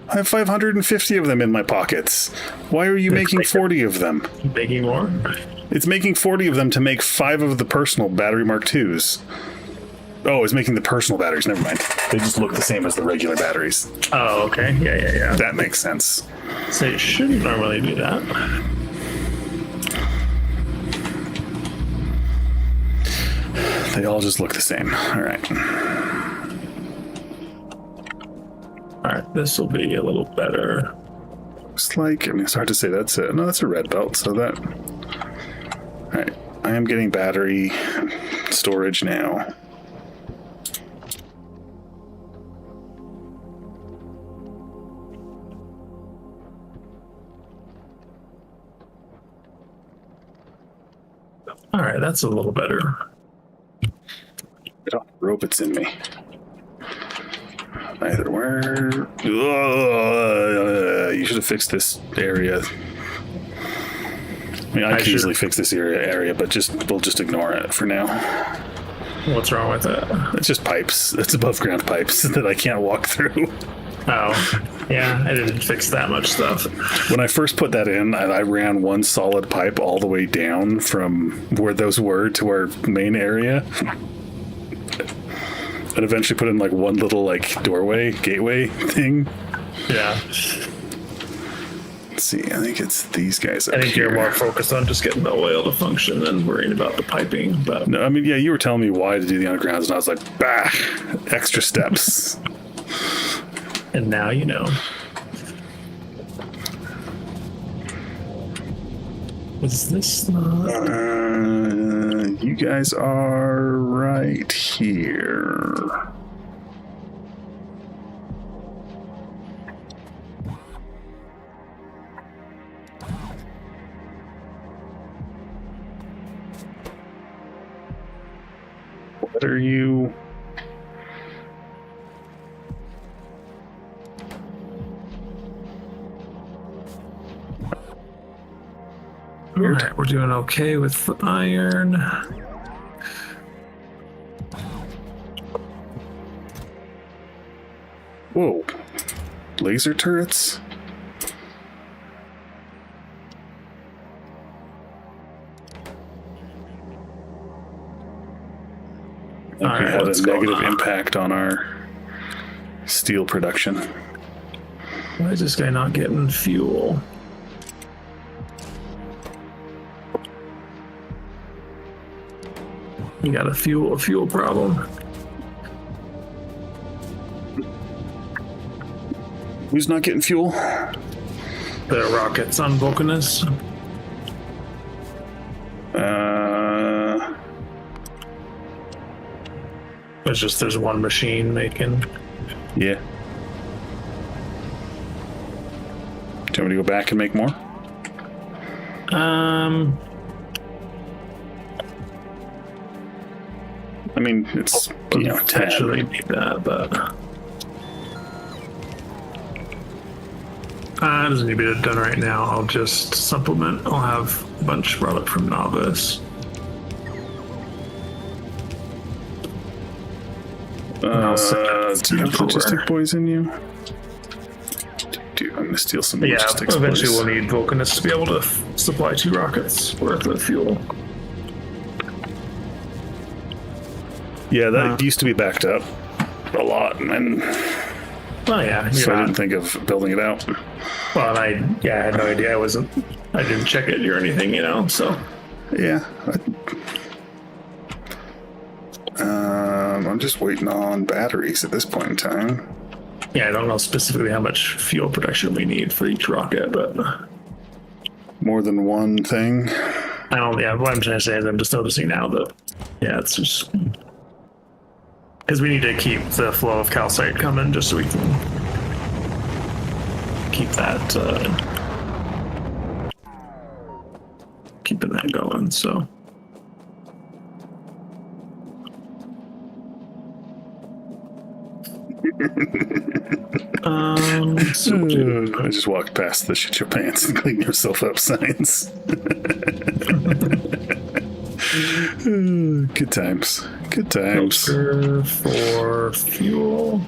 I have 550 of them in my pockets. Why are you making 40 of them? Making more? It's making 40 of them to make 5 of the personal battery Mark IIs. Oh, it's making the personal batteries. Never mind. They just look the same as the regular batteries. Oh, okay. Yeah. That makes sense. So it shouldn't normally do that. They all just look the same. All right. All right, this will be a little better. Looks like, I mean, it's hard to say that's it. No, that's a red belt, so that... All right. I am getting battery storage now. All right, that's a little better. Robots in me. Either where. You should have fixed this area. I mean, I could easily fix this area, but we'll just ignore it for now. What's wrong with it? It's just pipes. It's above ground pipes that I can't walk through. Oh, yeah, I didn't fix that much stuff. When I first put that in, I ran one solid pipe all the way down from where those were to our main area. And eventually put in like one little like gateway thing. Yeah. Let's see, I think it's these guys up I think here. you're more focused on just getting the oil to function than worrying about the piping. But No, I mean, yeah, you were telling me why to do the undergrounds, and I was like, bah, extra steps. and now you know. Was this not? You guys are right here. What are you? All right, we're doing okay with the iron. Whoa. Laser turrets? I think we Alright, had what's a going negative on? impact on our steel production. Why is this guy not getting fuel? You got a fuel problem. Who's not getting fuel? The rockets on Vulcanus. It's just there's one machine making. Yeah. Do you want me to go back and make more? I mean, it's, you know, Potentially 10. need that, but it doesn't need to be done right now. I'll just supplement. I'll have a bunch brought up from Novice. I'll send it Do you have over. logistic boys in you? I'm gonna steal some Yeah, logistics eventually boys. we'll need Vulcanus to be able to supply 2 rockets worth of fuel. Yeah, that used to be backed up a lot, and Oh yeah, so I you're didn't not. think of building it out. Well, and I had no idea. I didn't check it or anything, you know. So Yeah. I'm just waiting on batteries at this point in time. yeah, I don't know specifically how much fuel production we need for each rocket, but More than one thing. I don't. Yeah, what I'm trying to say is I'm just noticing now that yeah, it's just because we need to keep the flow of calcite coming just so we can keep that keeping that going. So. I just walked past the shit your pants and clean yourself up signs. Good times. Good times. Filter for fuel.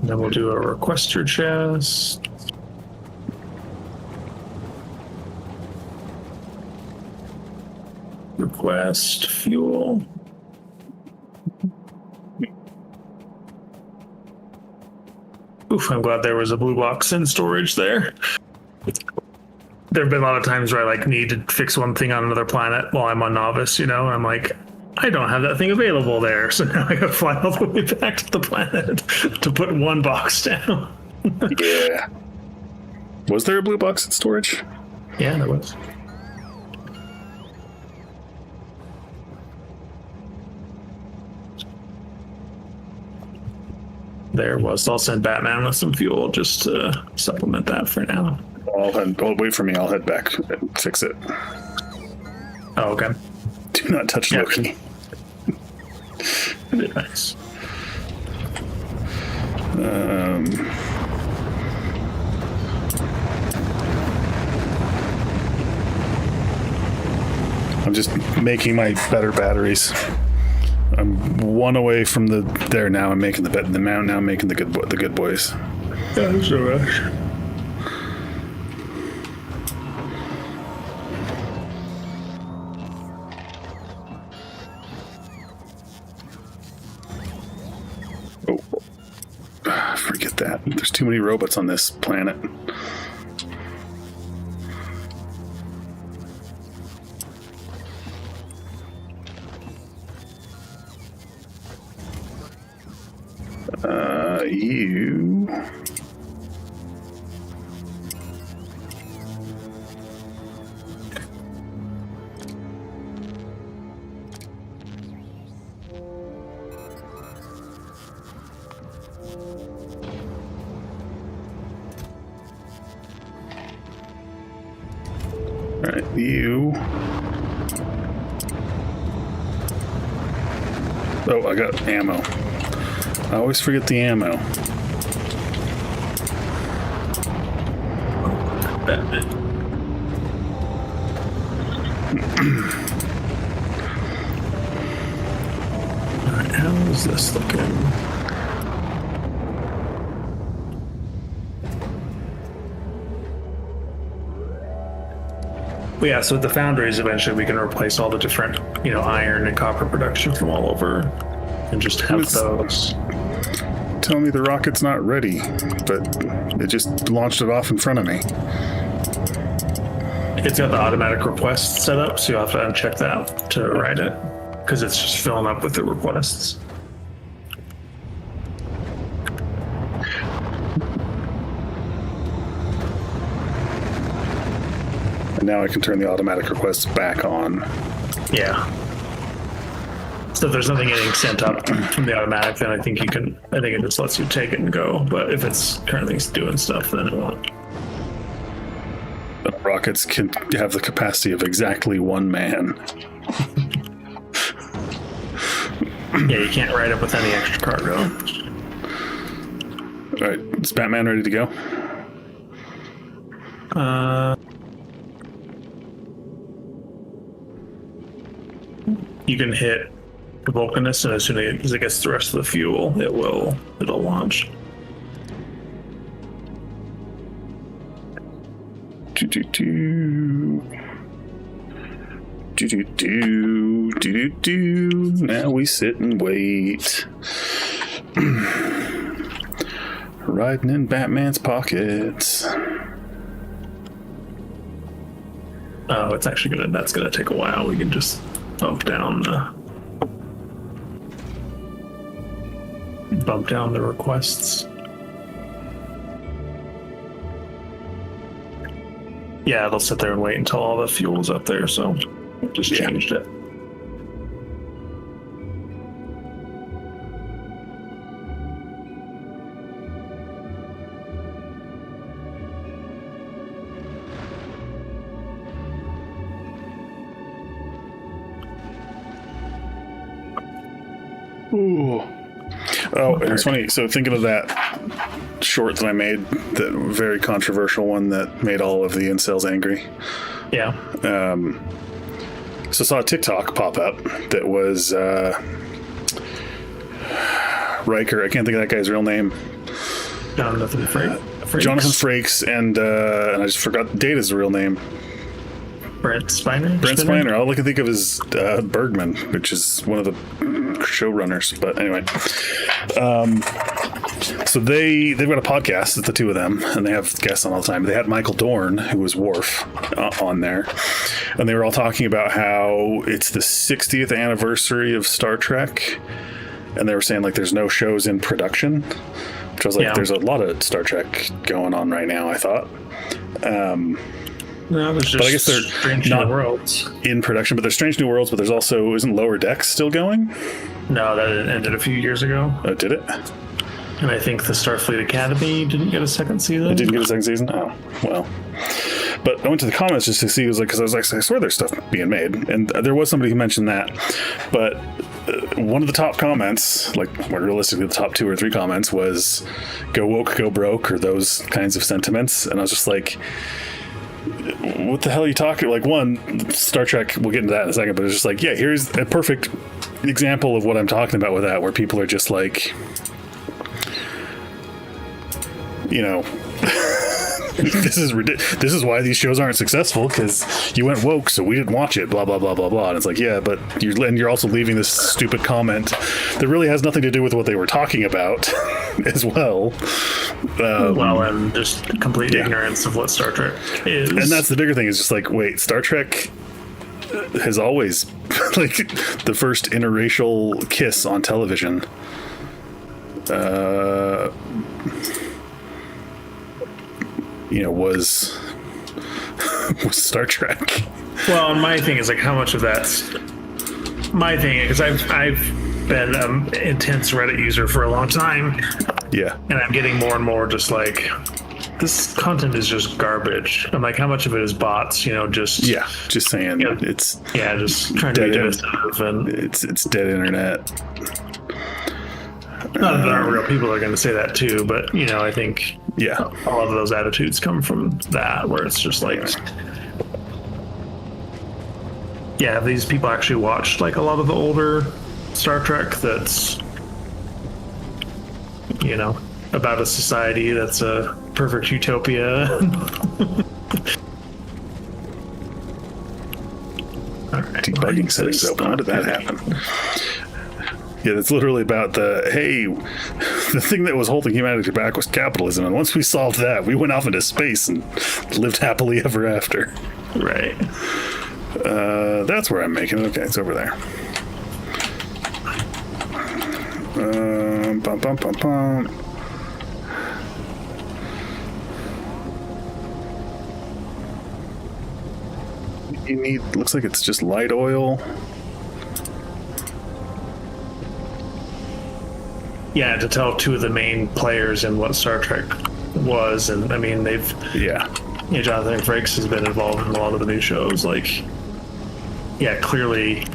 Then we'll do a requester chest. Request fuel. Oof, I'm glad there was a blue box in storage there. There have been a lot of times where I like need to fix one thing on another planet while I'm on Novice, you know, and I'm like, I don't have that thing available there. So now I gotta fly all the way back to the planet to put one box down. Yeah. Was there a blue box in storage? Yeah, there was. There was. I'll send Batman with some fuel just to supplement that for now. Wait for me. I'll head back and fix it. Oh, okay. Do not touch Yeah. Loki. That'd be nice. I'm just making my better batteries. I'm one away from there now. I'm making the mount now. I'm making the good boys. Yeah, there's no rush. Forget that. There's too many robots on this planet. You. All right, you. Oh, I got ammo. I always forget the ammo. Alright, how is this looking? Well, yeah, so with the foundries, eventually we can replace all the different, iron and copper production from all over and just have those. Tell me the rocket's not ready, but it just launched it off in front of me. It's got the automatic request set up, so you'll have to uncheck that to write it, because it's just filling up with the requests. And now I can turn the automatic requests back on. Yeah. So if there's nothing getting sent up from the automatic, then I think it just lets you take it and go. But if it's currently doing stuff, then it won't. But rockets can have the capacity of exactly one man. Yeah, you can't ride up with any extra cargo. All right, is Batman ready to go? You can hit the Vulcanus, and as soon as it gets the rest of the fuel, it'll launch. Now we sit and wait. Riding in Batman's pockets. Oh, that's gonna take a while. We can just bump down the requests. Yeah, they'll sit there and wait until all the fuel's up there, so just changed it. Ooh. Oh, and it's funny. So thinking of that short that I made, that very controversial one that made all of the incels angry. Yeah. So I saw a TikTok pop up that was Riker. I can't think of that guy's real name. Jonathan Frakes. Jonathan Frakes, and I just forgot Data's real name. Brent Spiner. Brent Spiner. All I can think of is Bergman, which is one of the showrunners. But anyway, so they've got a podcast. It's the two of them, and they have guests on all the time. They had Michael Dorn, who was Worf, on there, and they were all talking about how it's the 60th anniversary of Star Trek, and they were saying like there's no shows in production, which I was like, there's a lot of Star Trek going on right now, I thought. No, there's just but I guess they're Strange not New Worlds in production, but there's Strange New Worlds, but there's also, isn't Lower Decks still going? No, that ended a few years ago. Oh, did it? And I think the Starfleet Academy didn't get a second season. It didn't get a second season? Oh, well. But I went to the comments just to see, because I was like, I swear there's stuff being made. And there was somebody who mentioned that. But one of the top comments, like more realistically, the top 2 or 3 comments was, go woke, go broke, or those kinds of sentiments. And I was just like, what the hell are you talking? Like, one, Star Trek, we'll get into that in a second, but it's just like, yeah, here's a perfect example of what I'm talking about with that, where people are just like, you know, this is why these shows aren't successful, because you went woke, so we didn't watch it, blah blah blah blah blah. And it's like, yeah, but you're also leaving this stupid comment that really has nothing to do with what they were talking about as well. And just complete ignorance of what Star Trek is. And that's the bigger thing, is just like, wait, Star Trek has always like the first interracial kiss on television. Was Star Trek. Well, and my thing is like, how much of that's my thing, because I've been an intense Reddit user for a long time. Yeah. And I'm getting more and more just like, this content is just garbage. I'm like, how much of it is bots? Just saying it's just trying to be divisive, and it's dead internet. Not that there aren't real people that are going to say that too, but I think a lot of those attitudes come from that, where it's just like, have these people actually watched like a lot of the older Star Trek that's about a society that's a perfect utopia? All right, debugging settings open. How did that happen? Yeah, that's literally about the thing that was holding humanity back was capitalism, and once we solved that, we went off into space and lived happily ever after. Right. That's where I'm making it. Okay, it's over there. Bum, bum, bum, bum. You need, looks like it's just light oil. Yeah, to tell two of the main players in what Star Trek was, and I mean they've Jonathan Frakes has been involved in a lot of the new shows. Like, clearly,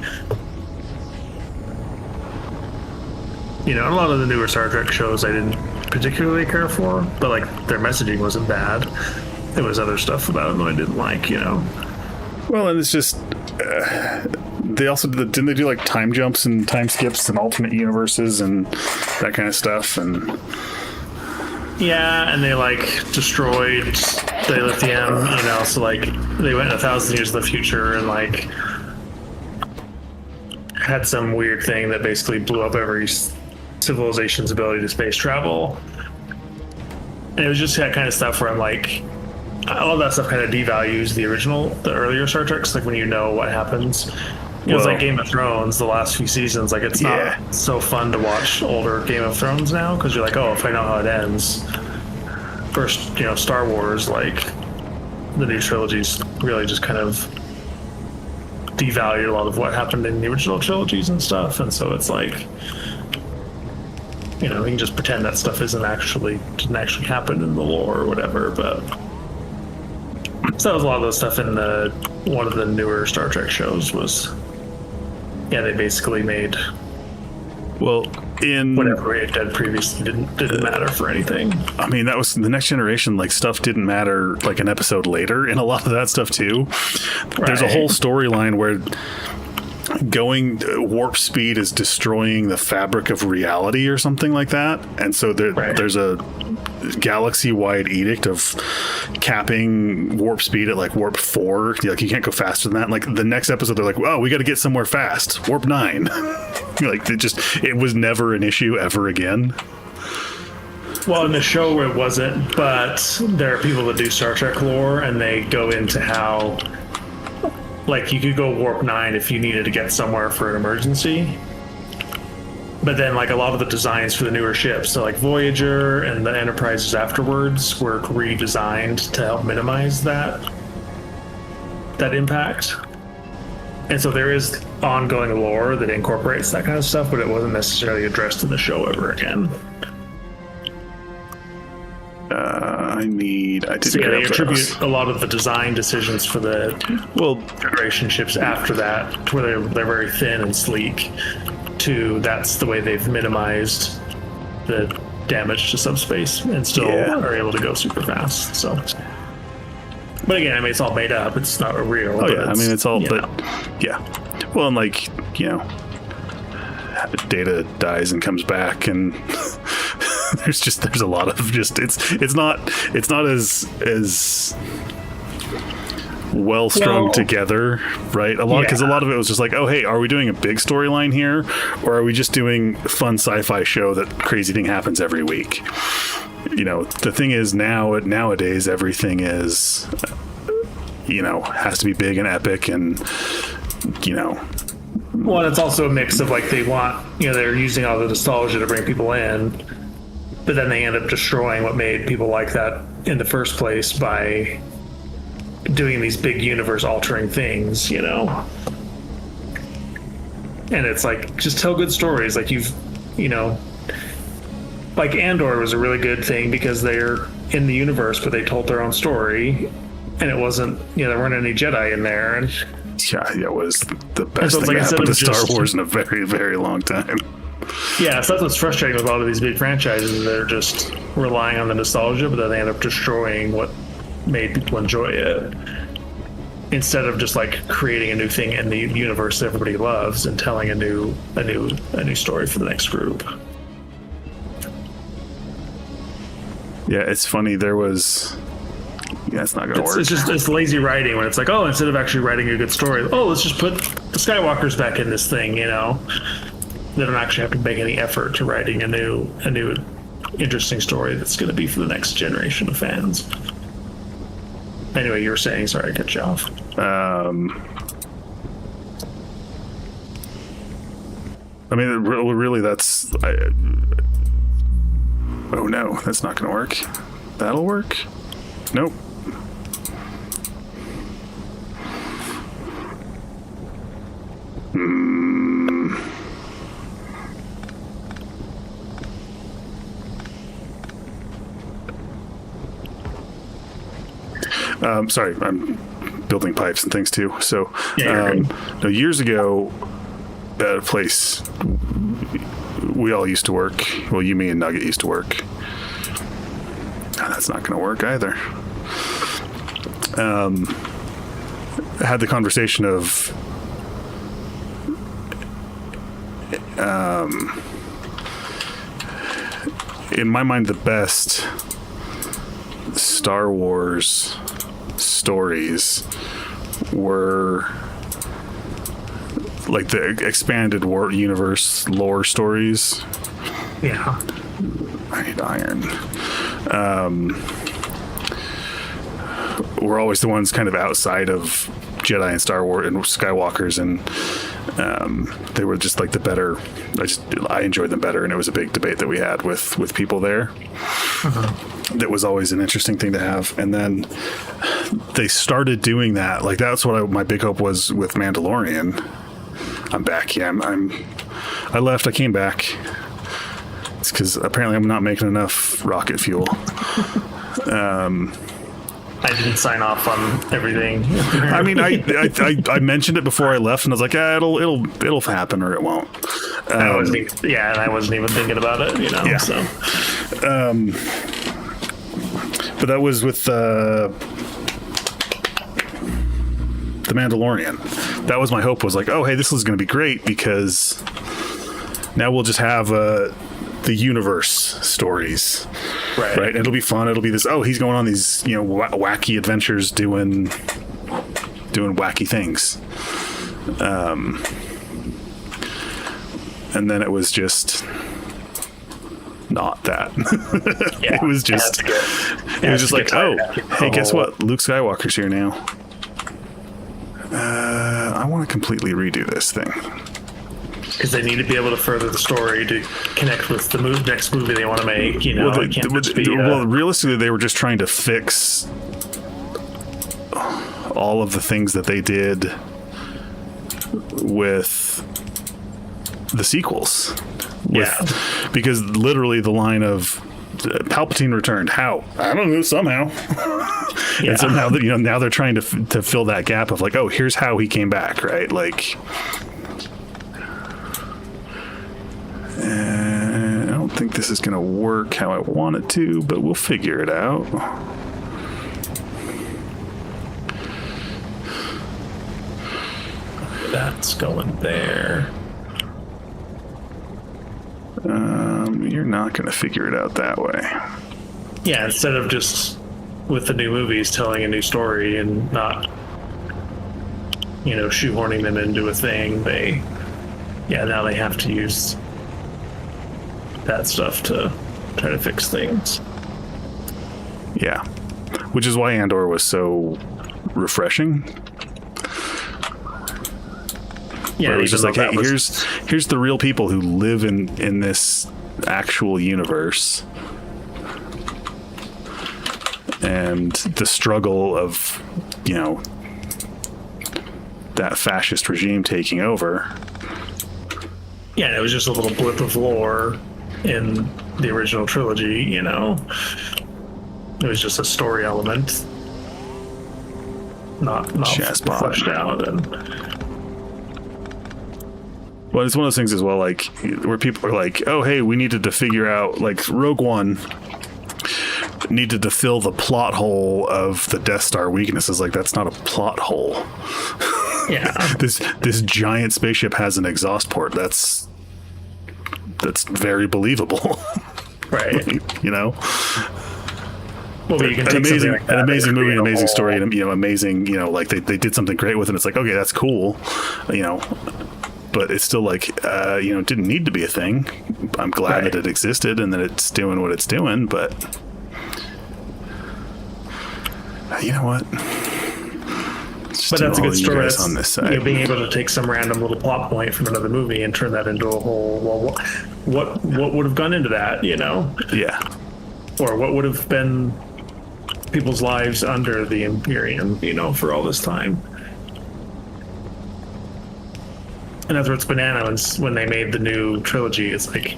a lot of the newer Star Trek shows I didn't particularly care for, but like their messaging wasn't bad. There was other stuff about them that I didn't like. Well, and it's just they also didn't they do like time jumps and time skips and alternate universes and that kind of stuff, and and they like destroyed the lithium, so like they went 1,000 years in the future and like had some weird thing that basically blew up every civilization's ability to space travel. And it was just that kind of stuff where I'm like, all that stuff kind of devalues the earlier Star Treks, like when what happens. It was like Game of Thrones, the last few seasons. Like, it's not so fun to watch older Game of Thrones now, because you're like, oh, if I know how it ends. First, Star Wars, like, the new trilogies really just kind of devalued a lot of what happened in the original trilogies and stuff. And so it's like, you can just pretend that stuff didn't actually happen in the lore or whatever, but... So that was a lot of the stuff in one of the newer Star Trek shows was, they basically made whatever it had previously didn't matter for anything. I mean, that was the Next Generation. Like, stuff didn't matter like an episode later, and a lot of that stuff too. Right. There's a whole storyline where going warp speed is destroying the fabric of reality or something like that, and so there's a galaxy-wide edict of capping warp speed at like warp 4. Like, you can't go faster than that. Like, the next episode they're like, oh, we got to get somewhere fast, warp 9. Like, it was never an issue ever again. Well, in the show it wasn't, but there are people that do Star Trek lore, and they go into how, like, you could go warp 9 if you needed to get somewhere for an emergency. But then, like, a lot of the designs for the newer ships, so like Voyager and the Enterprises afterwards, were redesigned to help minimize that impact. And so there is ongoing lore that incorporates that kind of stuff, but it wasn't necessarily addressed in the show ever again. They attribute a lot of the design decisions for the Federation ships after that, to where they're very thin and sleek, to that's the way they've minimized the damage to subspace and still are able to go super fast. So But again, I mean, it's all made up. It's not real. Oh yeah, I mean it's all, but know. yeah. Well, and like Data dies and comes back, and there's a lot of just it's not as well strung together, right? Because a lot of it was just like, oh hey, are we doing a big storyline here, or are we just doing a fun sci-fi show that crazy thing happens every week? The thing is nowadays everything is has to be big and epic, and Well, it's also a mix of like they want, they're using all the nostalgia to bring people in, but then they end up destroying what made people like that in the first place by doing these big universe altering things, And it's like, just tell good stories. Like like Andor was a really good thing because they're in the universe, but they told their own story, and it wasn't, there weren't any Jedi in there, and yeah, it was the best thing that happened to Star Wars in a very, very long time. Yeah, so that's what's frustrating with a lot of these big franchises. They're just relying on the nostalgia, but then they end up destroying what made people enjoy it, instead of just like creating a new thing in the universe that everybody loves and telling a new story for the next group. Yeah, it's funny. There was. Yeah, it's not gonna work. It's lazy writing when it's like, oh, instead of actually writing a good story, oh, let's just put the Skywalkers back in this thing. They don't actually have to make any effort to writing a new interesting story that's going to be for the next generation of fans. Anyway, you were saying, sorry, I cut you off. I mean, really, that's. Oh no, that's not gonna work. That'll work. Nope. Sorry, I'm building pipes and things too. So, years ago, at a place we all used to work. Well, you, me, and Nugget used to work. That's not going to work either. I had the conversation of in my mind, the best Star Wars stories were like the expanded war universe lore stories. Yeah. I need iron. Were always the ones kind of outside of Jedi and Star Wars and Skywalkers, and they were just like the better. I enjoyed them better, and it was a big debate that we had with people there. That was always an interesting thing to have. And then they started doing that. Like that's what my big hope was with Mandalorian. I'm back. Yeah, I left. I came back. It's because apparently I'm not making enough rocket fuel. I didn't sign off on everything. I mean, I mentioned it before I left, and I was like, it'll happen or it won't. I wasn't even thinking about it, Yeah. So. But that was with the Mandalorian. That was my hope. Was like, oh, hey, this is going to be great because now we'll just have the universe stories, right? It'll be fun. It'll be this. Oh, he's going on these wacky adventures, doing wacky things. And then it was just not that. Yeah, it was just like, oh, hey, guess what? Luke Skywalker's here now. I want to completely redo this thing. Because they need to be able to further the story to connect with the next movie they want to make. Well, realistically, they were just trying to fix all of the things that they did with the sequels. Because literally the line of Palpatine returned. How? I don't know. Somehow. And somehow, now they're trying to fill that gap of like, oh, here's how he came back, right? Like, I don't think this is going to work how I want it to, but we'll figure it out. It's going there. You're not going to figure it out that way. Yeah, instead of just with the new movies telling a new story and not, shoehorning them into a thing, now they have to use that stuff to try to fix things. Yeah. Which is why Andor was so refreshing. Yeah, it was just like, hey, here's the real people who live in this actual universe, and the struggle of that fascist regime taking over. Yeah, and it was just a little blip of lore in the original trilogy. It was just a story element, not fleshed out. Well, it's one of those things as well, like, where people are like, oh, hey, we needed to figure out, like, Rogue One needed to fill the plot hole of the Death Star weaknesses. Like, that's not a plot hole. Yeah. This giant spaceship has an exhaust port. That's very believable. Right. Well, but you can take an amazing movie, an amazing story, and amazing, like they did something great with it. It's like, okay, that's cool, but it's still like, it didn't need to be a thing. I'm glad that it existed and that it's doing what it's doing, but you know what? But that's a good story. That's, on this side. Being able to take some random little plot point from another movie and turn that into a whole. Well, what would have gone into that? Yeah. Or what would have been people's lives under the Imperium? For all this time. And that's what's banana when they made the new trilogy. It's like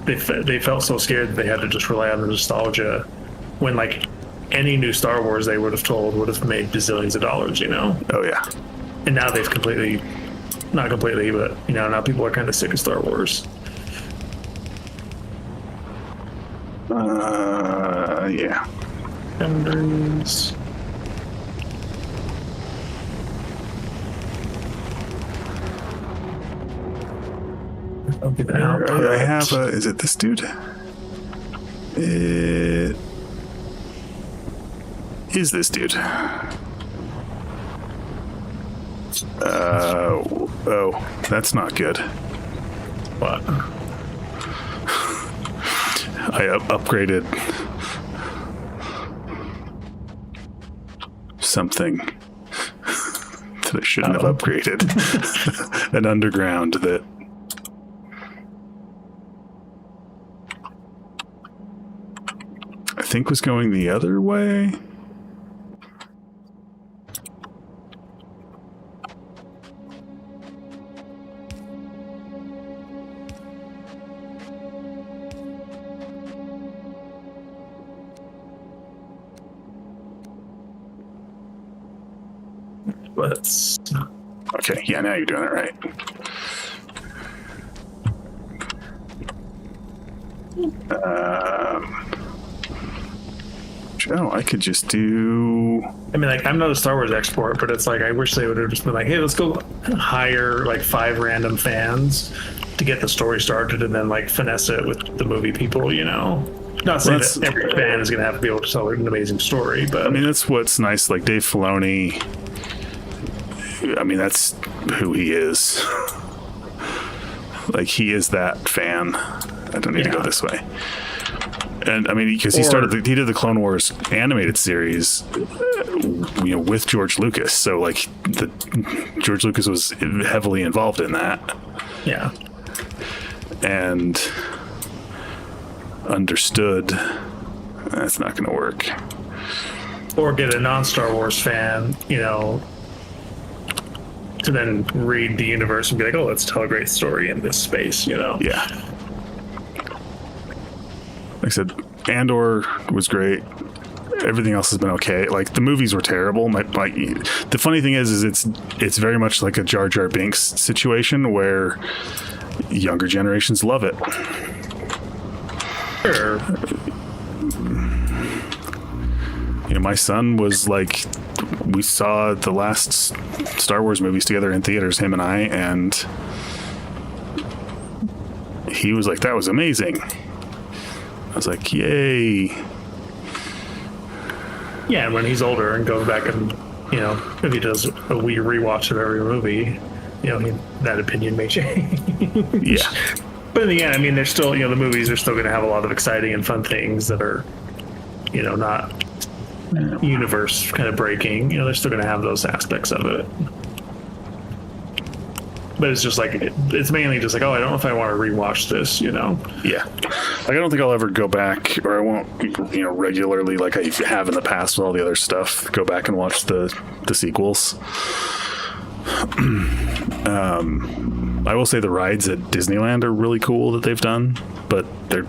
they felt so scared that they had to just rely on the nostalgia, when like any new Star Wars they would have told would have made bazillions of dollars. Oh yeah. And now they've not completely, but now people are kind of sick of Star Wars. Yeah. Embers. I have is it this dude? It is this dude. Oh, that's not good. What? I upgraded something that I shouldn't have upgraded. An underground that I think was going the other way. Okay, yeah, now you're doing it right. I could just do... I mean, like, I'm not a Star Wars expert, but it's like, I wish they would have just been like, hey, let's go hire like 5 random fans to get the story started and then like finesse it with the movie people, Not saying that every fan is going to have to be able to tell an amazing story, but... I mean, that's what's nice. Like, Dave Filoni, I mean, that's who he is. Like, he is that fan. I don't need to go this way. And I mean, because he did the Clone Wars animated series, with George Lucas. So like, George Lucas was heavily involved in that. Yeah. And understood that's not going to work. Or get a non-Star Wars fan, to then read the universe and be like, oh, let's tell a great story in this space, Yeah. Like I said, Andor was great. Everything else has been okay. Like, the movies were terrible. The funny thing is it's very much like a Jar Jar Binks situation where younger generations love it. Sure. My son was like we saw the last Star Wars movies together in theaters, him and I, and he was like, that was amazing. I was like, yay. Yeah, and when he's older and goes back and, if he does a wee rewatch of every movie, that opinion may change. Yeah. But in the end, I mean, they're still, the movies are still going to have a lot of exciting and fun things that are, not universe kind of breaking. They're still going to have those aspects of it. But it's just like, it's mainly just like, oh, I don't know if I want to rewatch this, Yeah. Like, I don't think I'll ever go back, or I won't, regularly, like I have in the past with all the other stuff, go back and watch the sequels. I will say the rides at Disneyland are really cool that they've done, but they're,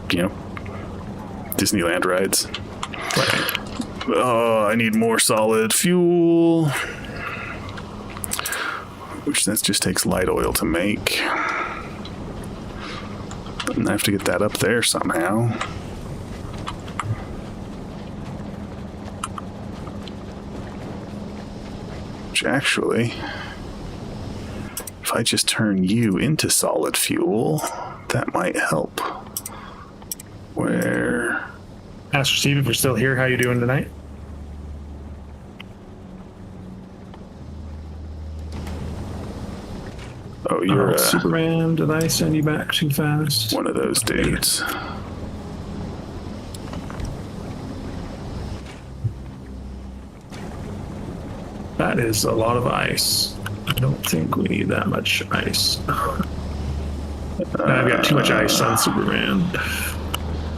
Disneyland rides. Right. Oh, I need more solid fuel. Which that just takes light oil to make. And I have to get that up there somehow. Which actually, if I just turn you into solid fuel, that might help. Where? Master Steve, if you're still here, how you doing tonight? Oh, you're Superman. Did I send you back too fast? One of those dudes. That is a lot of ice. I don't think we need that much ice. I've got too much ice on Superman.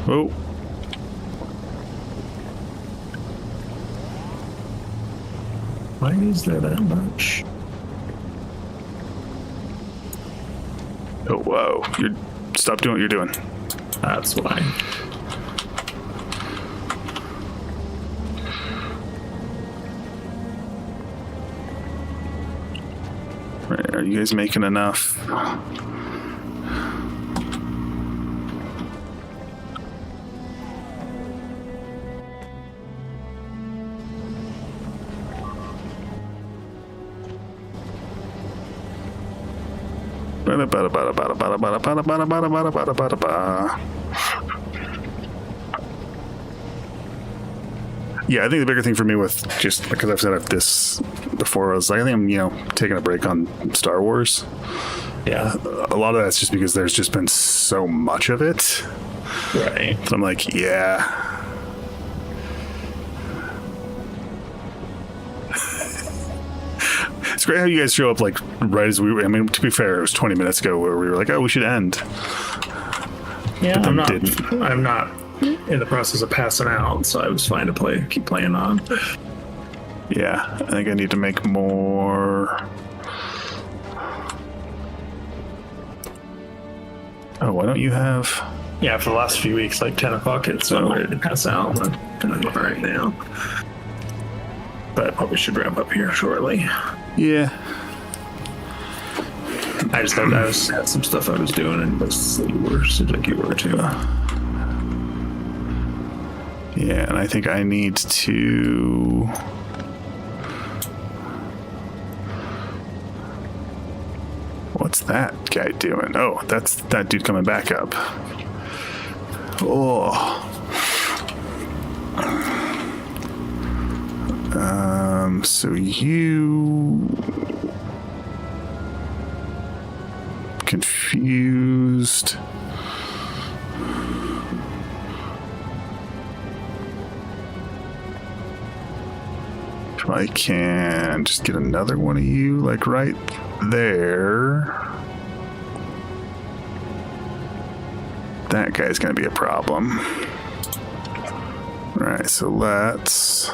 Oh. Why is there that much? Oh, whoa. Stop doing what you're doing. That's why. Right, are you guys making enough? Yeah, I think the bigger thing for me with just because I've said this before, was I think I'm taking a break on Star Wars. Yeah, a lot of that's just because there's just been so much of it. Right. So I'm like, yeah. It's great how you guys show up like right as we. I mean, to be fair, it was 20 minutes ago where we were like, "Oh, we should end." Yeah, I'm not in the process of passing out, so I was fine to keep playing on. Yeah, I think I need to make more. Oh, why don't you have? Yeah, for the last few weeks, like 10 o'clock, so I'm ready to pass out. I'm kind of right now. But I probably should wrap up here shortly. Yeah. I just had some stuff I was doing, and seemed like you were too. Yeah, and I think I need to. What's that guy doing? Oh, that's that dude coming back up. Oh. So you confused. If I can just get another one of you, like right there. That guy's gonna be a problem. All right, so let's.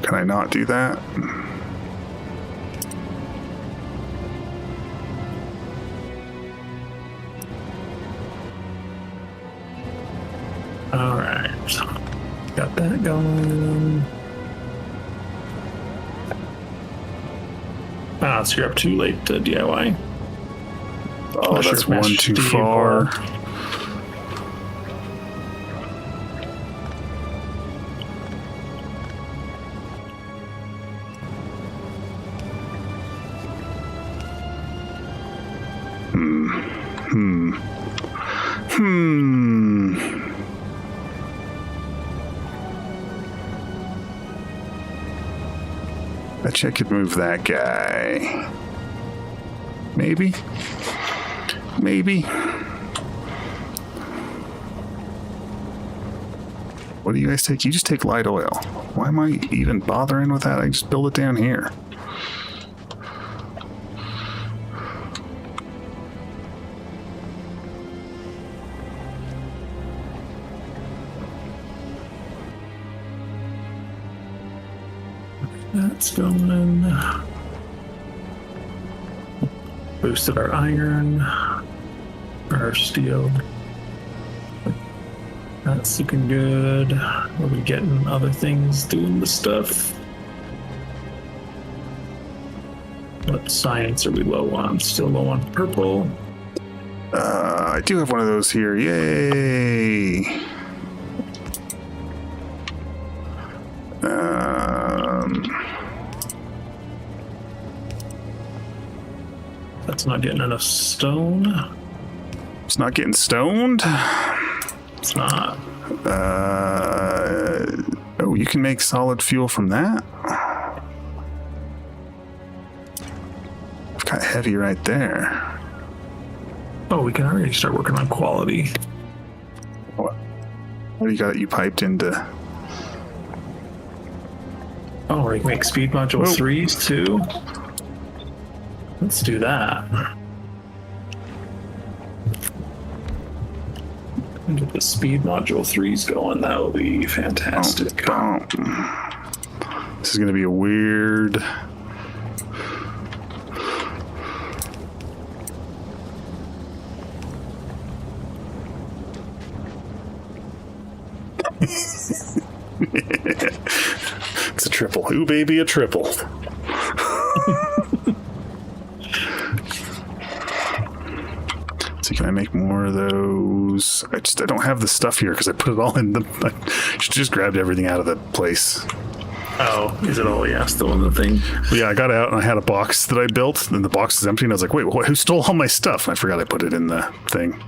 Can I not do that? All right, got that going. Ah, so you're up too late to DIY. Oh, Not sure that's if one Master too Steve far. or- Bet you I could move that guy. Maybe. Maybe. What do you guys take? You just take light oil. Why am I even bothering with that? I just build it down here. That's going. Boosted our iron, our steel. That's looking good. Are we getting other things doing the stuff? What science are we low on? Still low on purple. I do have one of those here. Yay! That's not getting enough stone. It's not getting stoned. It's not. Oh, you can make solid fuel from that? I've got heavy right there. Oh, we can already start working on quality. What do you got? You piped into... Oh, we can make speed module Whoa. 3s too. Let's do that. And get the speed module 3s going. That will be fantastic. This is going to be a weird... It's a triple. Ooh, baby, a triple. So can I make more of those? I don't have the stuff here because I put it all in the... I just grabbed everything out of the place. Oh, is it all? Yeah, still in the thing. But yeah, I got out and I had a box that I built and the box is empty and I was like, wait, who stole all my stuff? And I forgot I put it in the thing.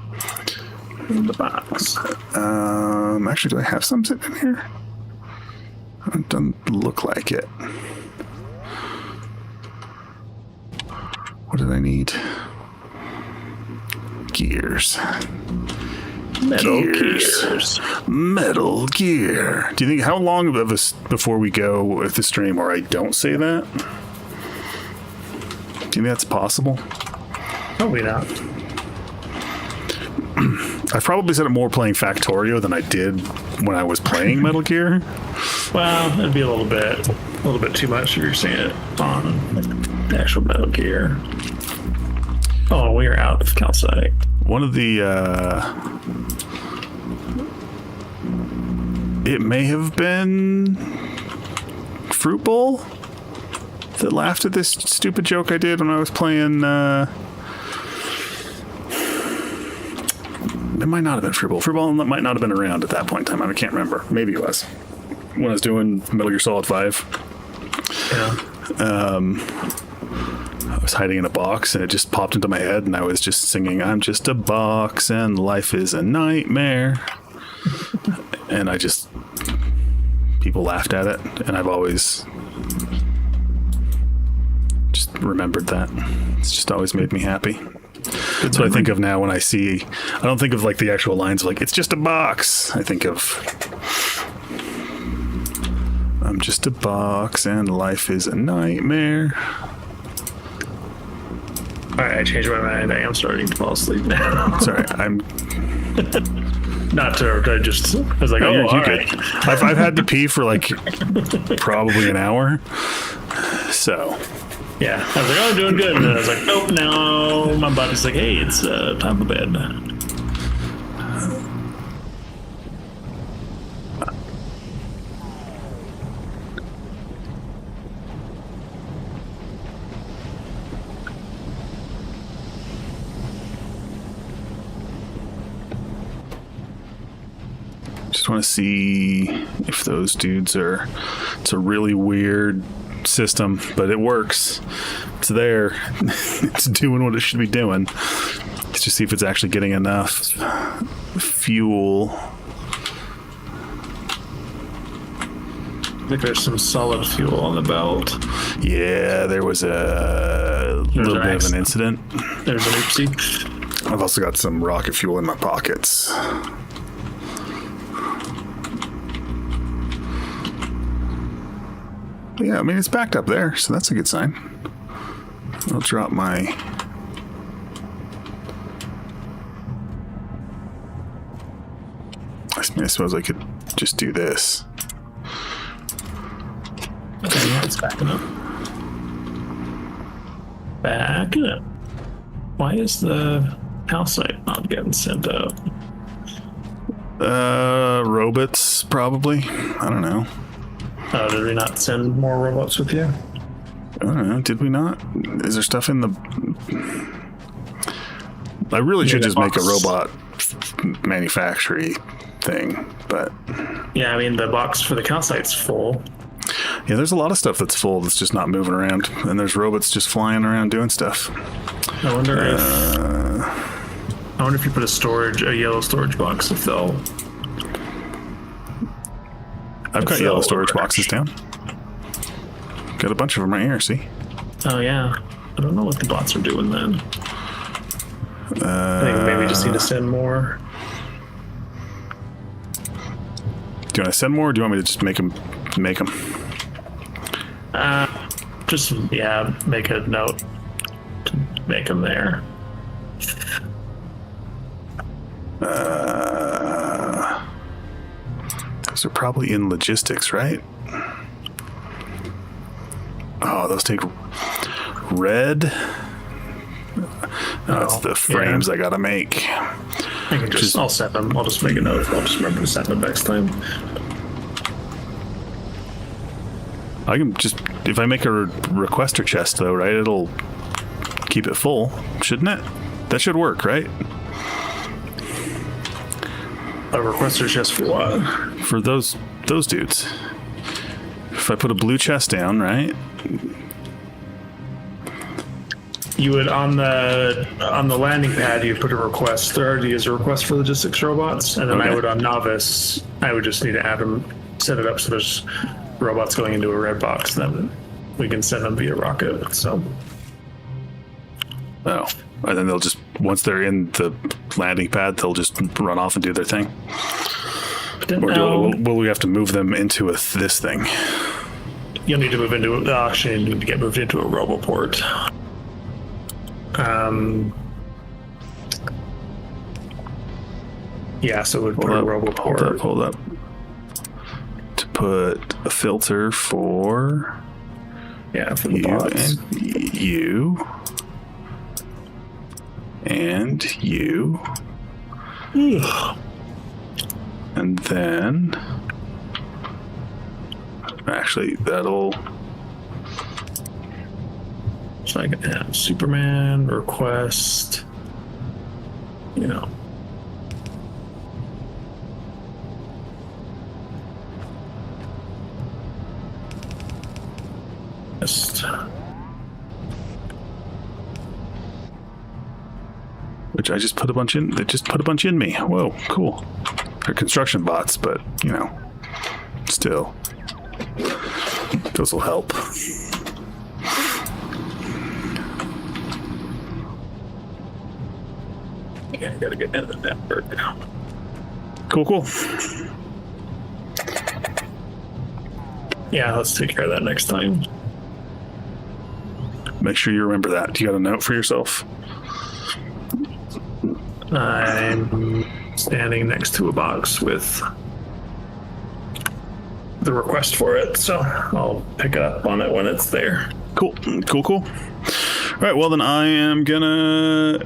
In the box. Actually, do I have some sitting in here? It doesn't look like it. What did I need? Gears. Metal gears. Metal gear. Do you think, how long of us before we go with the stream or I don't say that? Do you think that's possible? Probably not. I've probably said it more playing Factorio than I did when I was playing Metal Gear. Well, it'd be a little bit too much if you're saying it on the actual Metal Gear. Oh, we are out of calcite. One of the, it may have been Fruit Bowl that laughed at this stupid joke I did when I was playing, it might not have been Fruit Bowl. Fruit Bowl might not have been around at that point in time. I can't remember. Maybe it was. When I was doing Metal Gear Solid 5. Yeah. I was hiding in a box and it just popped into my head and I was just singing, I'm just a box and life is a nightmare. And people laughed at it and I've always just remembered that. It's just always made me happy. That's what I think of now when I see, I don't think of like the actual lines of like, it's just a box. I think of, I'm just a box and life is a nightmare. Alright, I changed my mind. I am starting to fall asleep now. Sorry, I'm... Not to, I was like, you're all good. right. I've had to pee for like probably an hour. So... Yeah, I was like, oh, I'm doing good. And then I was like, nope, no. My body's like, hey, it's time for bed. just want to see if those dudes are. It's a really weird system, but it works. It's there. It's doing what it should be doing. Let's just see if it's actually getting enough fuel. I think there's some solid fuel on the belt. Yeah, there was a little bit of an incident. There's an oopsie. I've also got some rocket fuel in my pockets. Yeah, I mean, it's backed up there, so that's a good sign. I'll drop my... I suppose I could just do this. Okay, yeah, it's backing up. Backing up. Why is the calcite not getting sent out? Robots, probably. I don't know. Oh, did we not send more robots with you? I don't know. Did we not? Is there stuff in the... I really should just make a robot manufacturing thing, but... Yeah, I mean, the box for the calcite's full. Yeah, there's a lot of stuff that's full that's just not moving around, and there's robots just flying around doing stuff. I wonder if you put a yellow storage box, if they'll... I've got yellow storage boxes down. Got a bunch of them right here, see? Oh, yeah. I don't know what the bots are doing then. I think maybe just need to send more. Do you want to send more, or do you want me to just make them? Just, yeah, make a note to make them there. Those are probably in logistics, right? Oh, those take red. That's the frames I gotta make. I'll send them. I'll just make a note. I'll just remember to send them next time. I can just, if I make a requester chest though, right? It'll keep it full, shouldn't it? That should work, right? A requester chest for what? For those dudes. If I put a blue chest down, right? You would on the landing pad. You put a request. There already is a request for logistics robots, and then I would on novice. I would just need to have them set it up so there's robots going into a red box. Then we can send them via rocket. So. Oh, and then they'll just, once they're in the landing pad, they'll just run off and do their thing. Or will we have to move them into this thing? You'll need to move into it. Actually, you need to get moved into a roboport. Yeah, so we'd put a roboport. Hold up. To put a filter for... Yeah, for the bots. And you. And you. And then... Actually, that'll... So I can have Superman, request, you know. Just... Which I just put a bunch in. They just put a bunch in me. Whoa, cool. They're construction bots, but, you know, still. Those will help. Yeah, I gotta get into the network now. Cool. Yeah, let's take care of that next time. Make sure you remember that. Do you got a note for yourself? I'm standing next to a box with the request for it, so I'll pick up on it when it's there. Cool. All right, well then I am gonna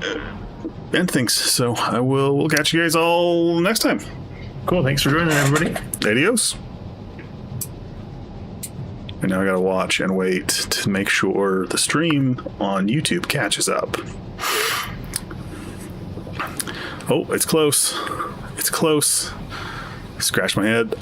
end things. So we'll catch you guys all next time. Cool, thanks for joining, everybody. Adios. And now I gotta watch and wait to make sure the stream on YouTube catches up. Oh, it's close. Scratch my head.